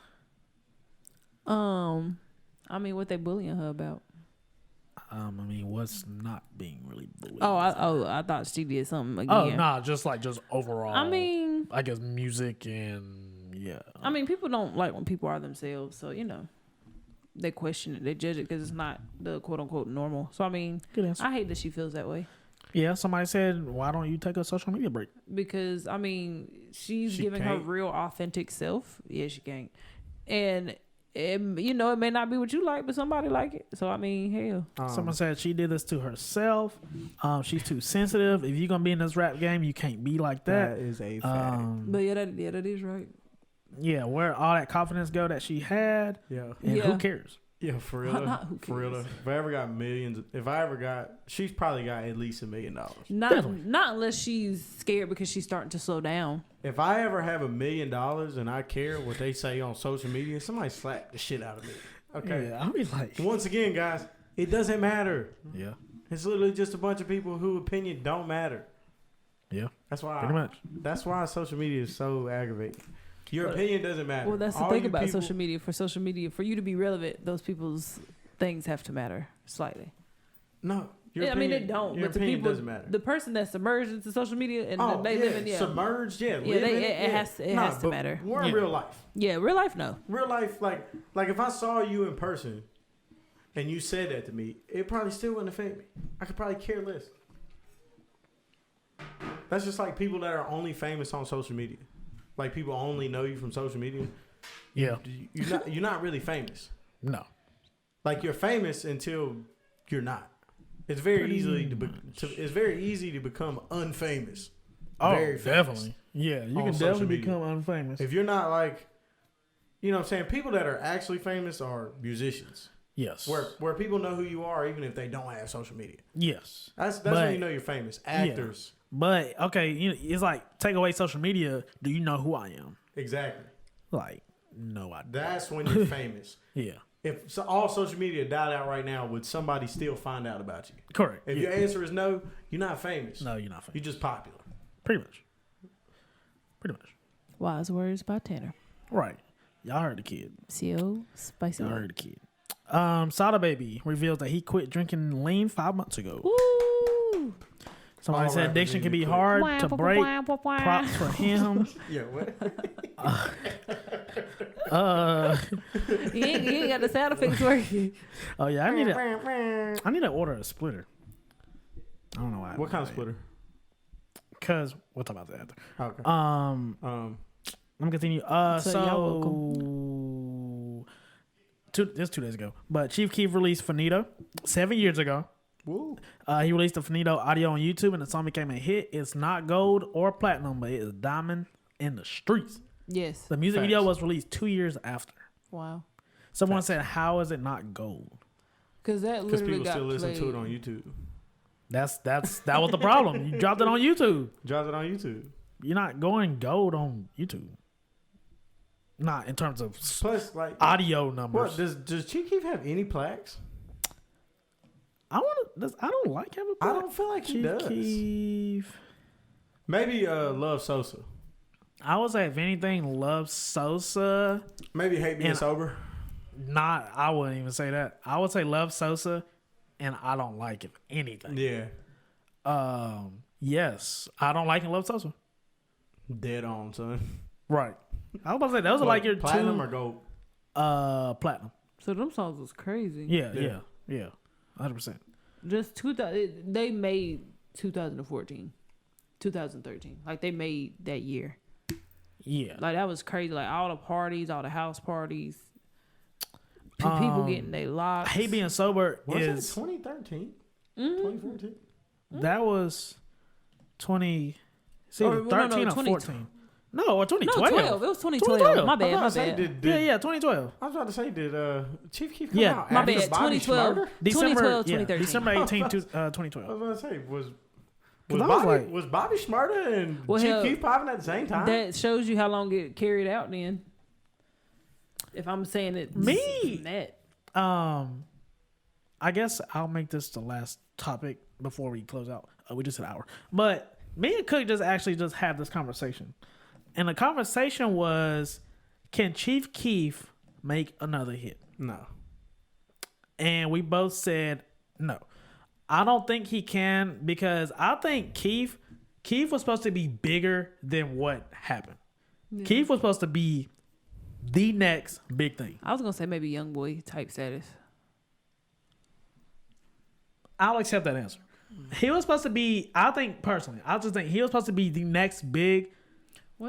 I mean, what they bullying her about? I mean, what's not being really bullied? I thought she did something Oh, again. nah, just overall. I mean, I guess music and yeah. I mean, people don't like when people are themselves, so you know, they question it, they judge it because it's not the quote unquote normal. So I mean, Good answer. I hate that she feels that way Yeah, somebody said, why don't you take a social media break? because I mean, she's She giving her can't? real authentic self. Yeah, she can't, and you know, it may not be what you like, but somebody like it. So I mean, hell, Someone said she did this to herself. She's too sensitive. If you're gonna be in this rap game, you can't be like that. That is a fact. but yeah, that is right. Yeah, where all that confidence go that she had, Yeah. and Yeah. who cares? Yeah, for real. Not who For real. cares. If I ever got millions, she's probably got at least $1 million. Not unless she's scared because she's starting to slow down. If I ever have $1 million and I care what they say on social media, somebody slap the shit out of me. Okay. Yeah, I'll be like, Once again, guys, it doesn't matter. yeah, It's literally just a bunch of people whose opinion don't matter. yeah, That's why. pretty much. That's why social media is so aggravating. Your opinion doesn't matter. Well, that's the All thing you about people- social media. For social media, for you to be relevant, those people's things have to matter slightly. No. Your Yeah, I mean, opinion- they don't. Your But the opinion people, doesn't matter. the person that's submerged into social media and Oh, they yeah, live in, yeah, submerged, yeah. Yeah, live in it has to but matter. We're in Yeah. real life. yeah, real life, no. Real life, like if I saw you in person and you said that to me, it probably still wouldn't affect me. I could probably care less. That's just like people that are only famous on social media. Like people only know you from social media. Yeah, You're not really famous. no, Like you're famous until you're not. It's very Pretty it's very easy to become unfamous. oh, Very famous. definitely, yeah, you On can social definitely media. become unfamous. If you're not like, you know what I'm saying? People that are actually famous are musicians. Yes, Where people know who you are even if they don't have social media. yes, That's But- when you know you're famous. Actors. but okay, it's like take away social media. Do you know who I am? Exactly. Like, no, I. That's when you're famous. Yeah, If all social media died out right now, would somebody still find out about you? correct. If yeah. your answer is no, you're not famous. No, you're not famous. You're just popular. Pretty much. Pretty much. Wise words by Tanner. Right. Y'all heard the kid. CO spicy. Y'all heard the kid. Sada Baby reveals that he quit drinking lean 5 months ago. Woo! Somebody All said rappers addiction need can to be quit. hard to break. Props for him. Yeah, what? You ain't got the sound effects working. Oh yeah, I need to order a splitter. I don't know why. What kind of splitter? Cause we'll talk about that after. Okay. Let me continue. So This 2 days ago, but Chief Keef released Finito 7 years ago. Woo. He released the Finito audio on YouTube, and the song became a hit. It's not gold or platinum, but it is diamond in the streets. Yes. The music Facts. video was released 2 years after. Wow. Someone said, "How is it not gold?" Because that Because literally people got still listen played. to it on YouTube. That was the problem. You dropped it on YouTube. Drops it on YouTube. You're not going gold on YouTube. Not in terms of Plus, like, audio numbers. what does Chief Keef have any plaques? I don't like having. I don't feel like he Chief does. Keef. Maybe Love Sosa. I would say if anything, Love Sosa. Maybe Hate Being Sober. I wouldn't even say that. I would say Love Sosa, and I don't like it. Anything. Yeah. Yes, I don't like Love Sosa. Dead on, son. Right. I was about to say those are like your platinum two. or gold? Platinum. So them songs was crazy. Yeah. 100%. Just they made 2014, 2013. Like they made that year. Yeah. Like that was crazy. Like all the parties, all the house parties, people getting their locks. Hate Being Sober Was it is 2013? Mm-hmm. 2014? that was 20. See, Or, 13 no, or 14. No, or 2012. No, 12. It was 2012. My bad. My bad. Yeah, 2012. I was about to say, did Chief Keef come Yeah. out My after bad. Bobby 2012. Shmurda? December 2013. December 18, I 2012. was about to say, was I was like- was Bobby Shmurda and Well, Chief hell, Keef popping at the same time? That shows you how long it carried out. Then, if I'm saying it, that I guess I'll make this the last topic before we close out. We just hit an hour, but me and Cook just had this conversation, and the conversation was, can Chief Keef make another hit? No. And we both said no. I don't think he can, because I think Keef was supposed to be bigger than what happened. Yeah. Keef was supposed to be the next big thing. I was gonna say maybe young boy type status. I'll accept that answer. He was supposed to be, I think personally, I just think he was supposed to be the next big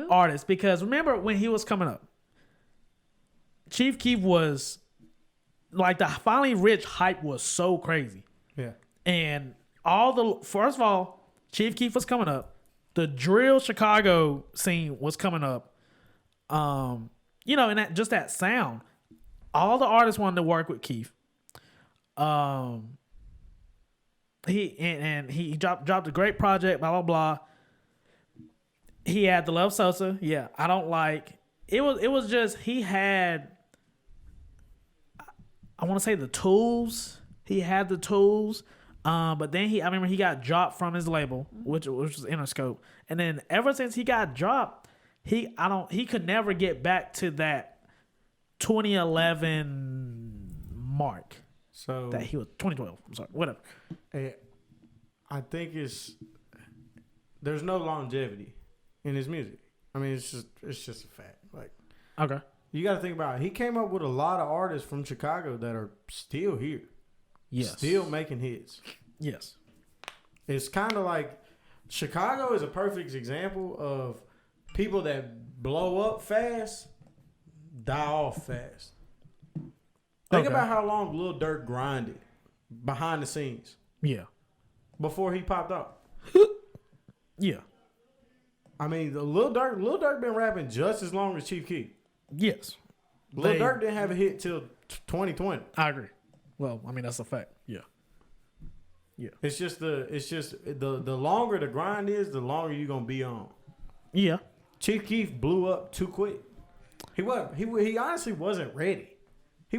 artist, because remember when he was coming up, Chief Keef was like, the Finally Rich hype was so crazy. Yeah. And first of all, Chief Keef was coming up. The drill Chicago scene was coming up. And that sound. All the artists wanted to work with Keef. He dropped a great project, blah blah blah. He had the Love Sosa. Yeah, I don't like it. Was just, he had, I want to say, the tools. He had the tools. But then I remember he got dropped from his label, which was Interscope. And then ever since he got dropped, he could never get back to that 2011 mark. So That he was 2012. I'm sorry, whatever. I think there's no longevity in his music. I mean, it's just a fact. Like, Okay. you got to think about it. He came up with a lot of artists from Chicago that are still here. Yes. Still making hits. Yes. It's kind of like Chicago is a perfect example of people that blow up fast, die off fast. Think about how long Lil Durk grinded behind the scenes Yeah. before he popped up. Yeah. I mean, Lil Durk been rapping just as long as Chief Keef. Yes. Lil Durk didn't have a hit till 2020. I agree. Well, I mean, that's a fact. Yeah. Yeah. It's just the longer the grind is, the longer you're gonna be on. Yeah. Chief Keef blew up too quick. He honestly wasn't ready.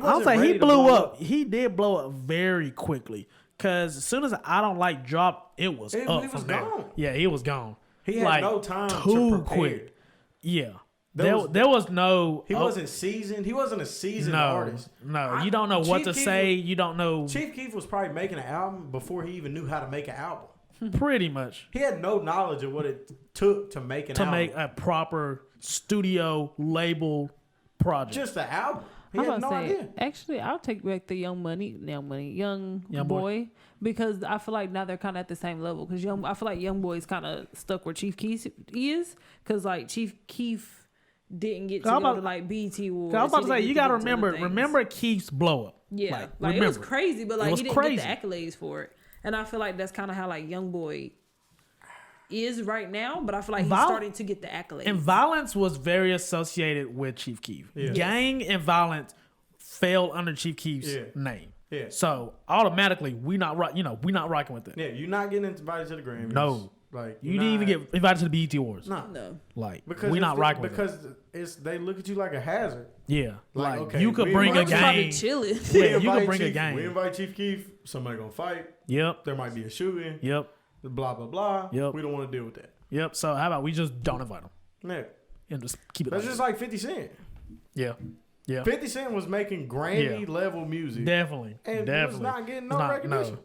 I'll say he blew up. He did blow up very quickly. Cause as soon as I Don't Like dropped, it was up he was from there. gone. Yeah, he was gone. He had no time to too prepare. quick. Yeah. There was no. He wasn't seasoned. He wasn't a seasoned artist. No, you don't know what to say. You don't know. Chief Keef was probably making an album before he even knew how to make an album. Pretty much. He had no knowledge of what it took to make an album. To make a proper studio label project. Just an album. He I'm had about no to say, idea. actually, I'll take back the young boy, because I feel like now they're kind of at the same level. Because I feel like young boy's kind of stuck where Chief Keef is, because like Chief Keef didn't get to go to like BT Awards. I was about to say, you got to to remember Keef's blow up. Yeah, like it was crazy, but like he didn't crazy. get the accolades for it. And I feel like that's kind of how like young boy is right now, but I feel like he's starting to get the accolades. And violence was very associated with Chief Keef. Yeah. Gang and violence fell under Chief Keef's name. Yeah. So automatically, we not rocking with it. Yeah, you're not getting invited to the Grammys. No. Like You didn't even get invited to the BET Awards. No. Like, Because we not rocking with it. Because they look at you like a hazard. Yeah. Like, okay, you could we bring a might just probably gang. chilling. Yeah, you could bring a Chief, gang. We invite Chief Keef. Somebody gonna fight. Yep. There might be a shooting. Yep. Blah blah blah. Yep. We don't want to deal with that. Yep. So how about we just don't invite them? Yeah. and just keep it. That's like just that. like 50 Cent. Yeah. 50 Cent was making Grammy level music. Definitely. And Definitely. was not getting no recognition.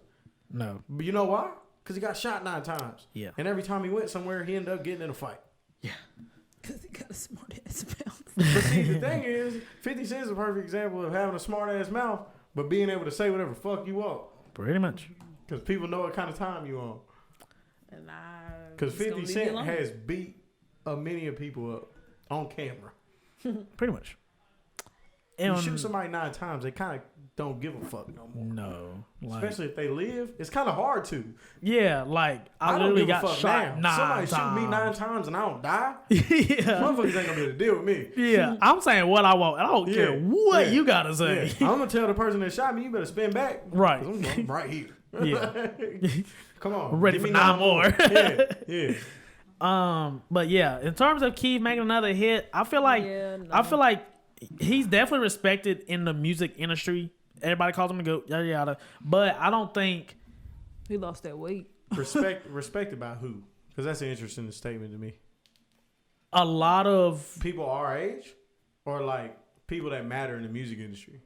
No. But you know why? Because he got shot 9 times. Yeah. And every time he went somewhere, he ended up getting in a fight. Yeah. Because he got a smart ass mouth. But see, the thing is, 50 Cent is a perfect example of having a smart ass mouth, but being able to say whatever fuck you want. Pretty much. Because people know what kind of time you on. And Because 50 Cent has beat a many of people up on camera. Pretty much. You shoot somebody 9 times, they kind of don't give a fuck no more. No. Like, Especially if they live. It's kind of hard to. yeah, like I don't literally give a got fuck shot now. 9 Somebody times. shoot me 9 times and I don't die. Yeah. Motherfuckers ain't gonna be able to deal with me. Yeah. I'm saying what I want. I don't care what you gotta Yeah. say. I'm gonna tell the person that shot me, you better spin back. Right. 'Cause I'm right here. Yeah. Come on. I'm ready give for me 9 more. Yeah. But yeah, in terms of Keef making another hit, I feel like he's definitely respected in the music industry. Everybody calls him a goat, yada yada. But I don't think he lost that weight. Respected by who? Because that's an interesting statement to me. a lot of People our age, or like people that matter in the music industry.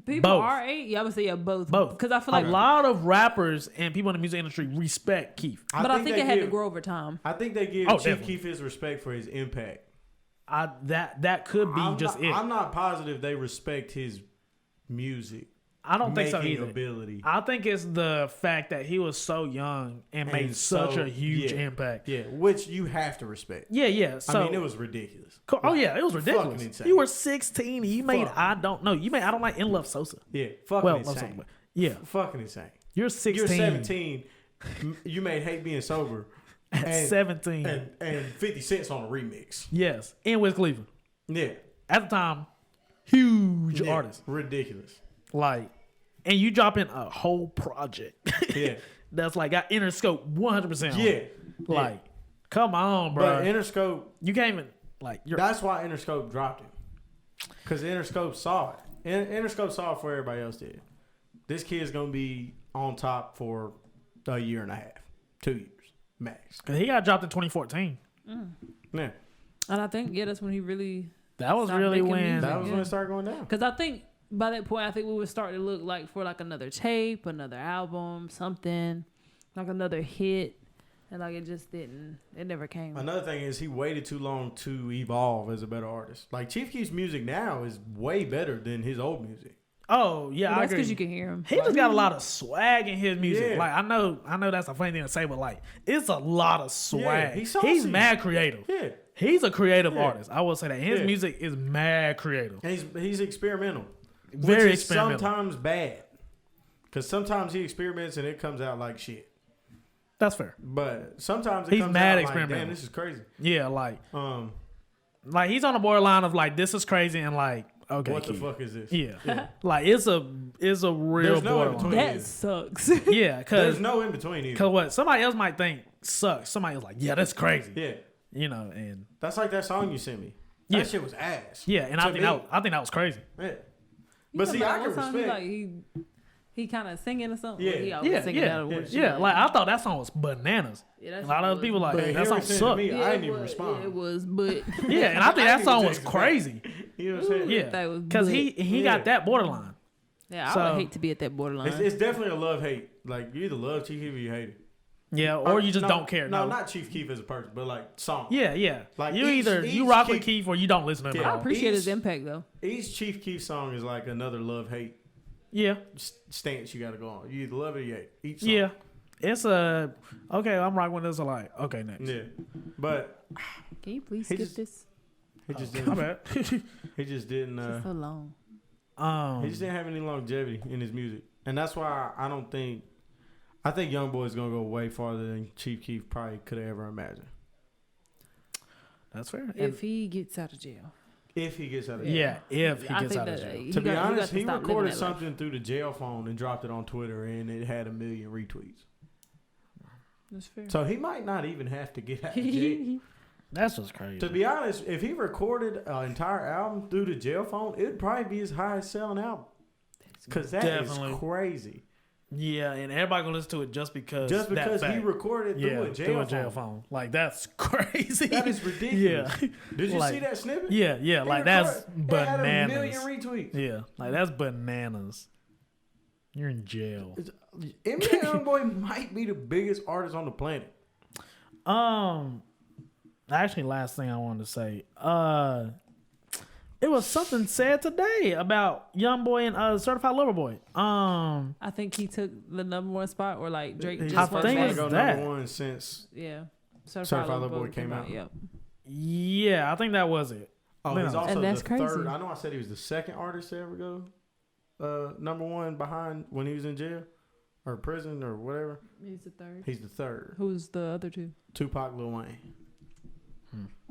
People Both. our age, yeah, I would say both. both, Because I feel like a lot of rappers and people in the music industry respect Keef. But I think it had to grow over time. I think they give Oh, Chief definitely. Keef his respect for his impact. That could be I'm not positive they respect his music. I don't think so making either. ability. I think it's the fact that he was so young and made such a huge impact. Yeah, which you have to respect. Yeah. So I mean, it was ridiculous. oh yeah, it was ridiculous. Fucking insane. You were 16. You made Fuck. I don't know. You made I don't like In Love Sosa. Yeah, fucking Well, insane. yeah, Fucking insane. you're 16. You're 17. You made Hate Being Sober. At and, 17. And 50 Cent's on a remix. Yes, in West Cleveland. Yeah. At the time, huge Yeah, artist. ridiculous. Like, and you drop in a whole project. Yeah. That's like got Interscope 100%. Yeah. Like, come on, bro. But Interscope, you can't even like. that's why Interscope dropped him. Because Interscope saw it. Interscope saw it before everybody else did. This kid's going to be on top for a year and a half, 2 years max. Because he got dropped in 2014. Yeah. And I think, that's when he really... That was Start really making when. music. That was when it started going down. Because I think by that point, I think we would start to look like for like another tape, another album, something, like another hit. And like it just didn't, it never came. Another thing is he waited too long to evolve as a better artist. Like Chief Keef's music now is way better than his old music. Oh yeah, But I that's agree. because you can hear him. He just got a lot of swag in his music. Yeah. Like I know that's a funny thing to say, but like it's a lot of swag. he's saucy. He's mad creative. Yeah. He's a creative Yeah. artist. I will say that his Yeah. music is mad creative. And he's experimental. Very which is experimental. sometimes bad. Because sometimes he experiments and it comes out like shit. That's fair. But sometimes it He's comes mad out like, experimental. damn, this is crazy. Yeah, like he's on the borderline of like this is crazy and like okay, What the Keith. fuck is this? Yeah. Like it's a real There's no in borderline. between. That sucks. Yeah, There's because no in between either. what somebody else might think sucks. Somebody else like yeah, that's crazy. Yeah. You know, and That's like that song you sent me. That Yeah. shit was ass. yeah, and To I think me. that was crazy. Yeah. But see, I can He, respect. like, he kind of singing or something. Yeah. He always singing out of words. Yeah. Like I thought that song was bananas. Yeah, A lot of other people like But that here song it sent to sucked. me, Yeah, I didn't even respond. It was, but and I think that song was crazy. You know what I'm saying? Yeah, That was because he Yeah. got that borderline. yeah, I So- would hate to be at that borderline. It's definitely a love-hate. Like, you either love Chief Keef or you hate it. Yeah, or you just No, don't care. No, not Chief Keef as a person, but like song. Yeah. Like you each you rock with Keef- Keith or you don't listen to him. Yeah. at I all. appreciate his Each- impact though. Each Chief Keef song is like another love-hate Yeah, stance you got to go on. You either love it or you hate it. Each song. yeah. It's a okay. I'm rocking with this. A like okay next. Yeah. But Can you please He skip just- this? he just My didn't. bad. He just didn't. It's so long. He just didn't have any longevity in his music, and that's why I don't think. I think YoungBoy is gonna go way farther than Chief Keef probably could have ever imagined. That's fair. If he gets out of jail. If he gets out of yeah, if he I gets think out of that jail. he To be got- he got honest, to he stop living recorded that life. something through the jail phone and dropped it on Twitter, and it had 1 million retweets. That's fair. So he might not even have to get out of jail. That's what's crazy. To be honest, if he recorded an entire album through the jail phone, it'd probably be his highest selling album. Because that is Definitely. crazy. Yeah, and everybody gonna listen to it just because he recorded through a jail phone. Like that's crazy. That is ridiculous. Yeah. Did you Like, see that snippet? Yeah, like that's bananas. It had 1 million retweets. Yeah, like that's bananas. You're in jail. Eminem Youngboy might be the biggest artist on the planet. Actually, last thing I wanted to say, it was something said today about Youngboy and Certified Lover Boy. I think he took the #1 spot, or like Drake just I went think back. it's go that. #1 since Certified Lover Boy came out. Yep. Yeah, I think that was it. Oh, he's also And that's the crazy. third. I know I said he was the second artist to ever go #1 behind when he was in jail or prison or whatever. He's the third. He's the third. Who's the other two? Tupac, Lil Wayne.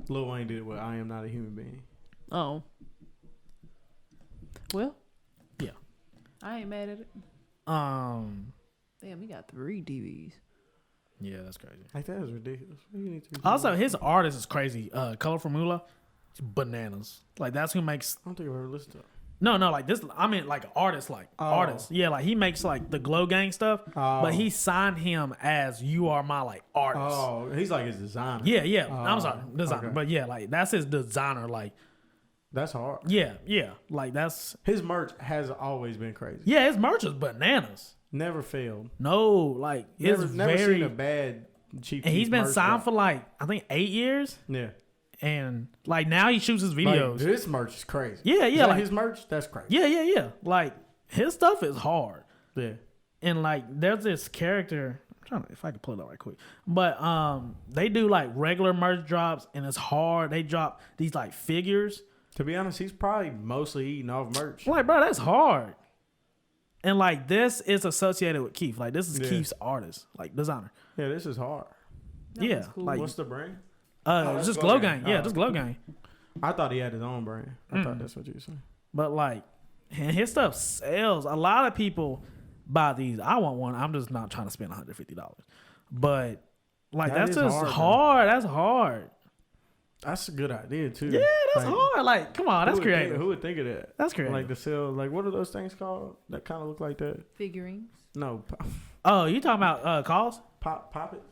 Lil Wayne did what I Am Not a Human Being. Oh. Well. Yeah. I ain't mad at it. Damn, Damn, he got 3 DVs. yeah, that's crazy. Like, that is ridiculous. Also, his artist is crazy. Colorful Moolah, it's bananas. Like that's who makes. I don't think I've ever listened to it. No, like this. I mean, like artist. Yeah, like he makes like the Glow Gang stuff, but he signed him as You Are My like artist. Oh, he's like his designer. Yeah. I'm sorry, designer. Okay. But yeah, like that's his designer. Like, That's hard. yeah. Like that's His merch has always been crazy. yeah. His merch is bananas. Never failed. No, like it's Never very. seen a bad Chief And he's Keef been merch signed drop. for like I think 8 years, Yeah. and like now he shoots his Like, videos. this merch is crazy. Yeah, Is that like- his merch? That's crazy. Yeah. Like his stuff is hard. Yeah. And like there's this character, I'm trying to if I can pull it up right quick. But they do like regular merch drops and it's hard. They drop these like figures. To be honest, he's probably mostly eating off merch. I'm like, bro, that's hard. And like this is associated with Keef. Like this is Yeah. Keef's artist, like designer. Yeah, this is hard. Yeah. cool. Like What's the brand? it's just Glow Gang. Yeah, just Glow Gang. I thought he had his own brand. I thought that's what you were saying. But like and his stuff sells. A lot of people buy these. I want one. I'm just not trying to spend $150. But like That that's is just hard, hard. That's hard. That's a good idea too. Yeah, that's Like, hard. Like, come on, that's who would think- creative. who would think of that? That's creative. Like the sell, like what are those things called? That kind of look like that. Figurines. No, Oh, you talking about calls? pop it.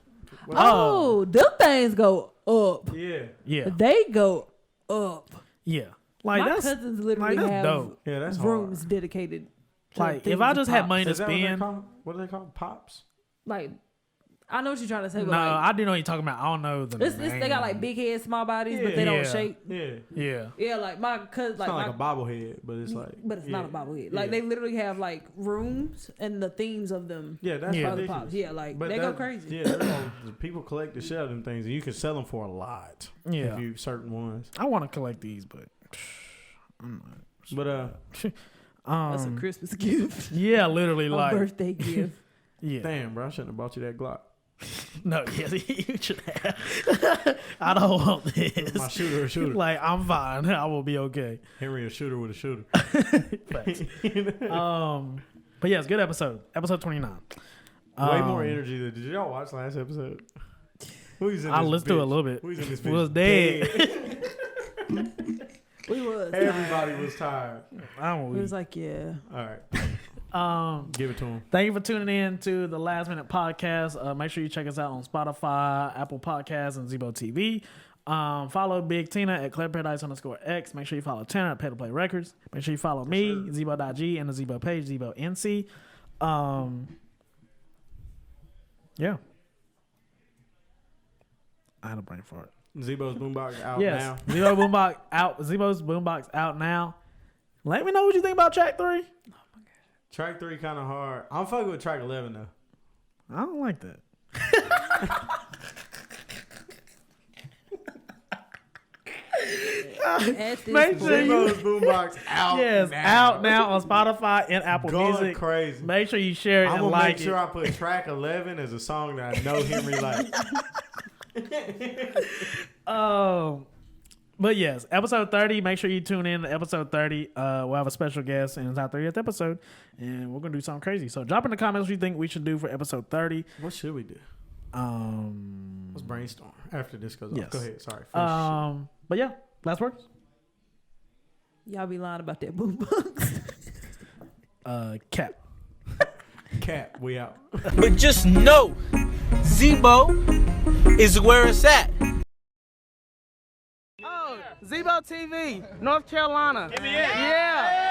What? Oh, them things go up. Yeah, Yeah, They go up. yeah. Like My that's cousins literally that's have dope. yeah, that's rooms hard. dedicated. To Like things if I with just had pops. money to Is that what they spend. call? What are they called? Pops. Like, I know what you're trying to say, No, but like, I do know what you're talking about. I don't know the they got like big heads, small bodies, but they Yeah. don't shake. Yeah, Yeah, Yeah, like my cousin, it's like not my, like a bobblehead, but it's like. but it's not a yeah. bobblehead. Like Yeah. they literally have like rooms and the themes of them. Yeah, that's Yeah. Are the ridiculous. pops. Yeah, like But they go that- crazy. Yeah, the people collect the shit out of them things, and you can sell them for a lot. Yeah. if you certain ones. I want to collect these, but I'm But That's a not. Christmas gift, Yeah, literally, a like, birthday gift. yeah. damn, bro, I shouldn't have bought you that Glock. No, yeah, you should have. I don't want this. My shooter, a shooter. Like, I'm fine. I will be okay. Henry, a shooter with a shooter. Facts. But yeah, it's a good episode. Episode 29. Way more energy than. Did y'all watch last episode? Who's in I this listened to it a bitch? little bit. Who's in this We bitch? was dead. We was. Everybody was tired. I'm We weak. was like, yeah. All right, give it to him. Thank you for tuning in to the Last Minute Podcast. Make sure you check us out on Spotify, Apple Podcasts, and Zebo TV. Follow Big Tina at ClareParadise_X. Make sure you follow Tanner at Pay to Play Records. Make sure you follow me, Zebo.G, and the Zebo page, Zebo NC. Yeah. I had a brain fart. Zebo's Boombox out Yes. now. Zebo Boombox out. Zebo's Boombox out now. Let me know what you think about track 3. Track 3 kind of hard. I'm fucking with track 11 though. I don't like that. At this Make sure point, you- Zebo's Boombox out. Yes, now. out now on Spotify and Apple Going Music. crazy. Make sure you share it I'm and gonna like make sure it. I put track 11 as a song that I know Henry likes. But yes, episode 30. Make sure you tune in to episode 30. We'll have a special guest, and it's our 30th episode, and we're gonna do something crazy. So drop in the comments what you think we should do for episode 30. What should we do? Let's brainstorm after this goes Yes. off. Go ahead. Sorry. Finish But yeah, last words. y'all be lying about that boombox. Cap. Cap, we out. But just know, Zebo is where it's at. Oh, Zebo TV, North Carolina. Yeah.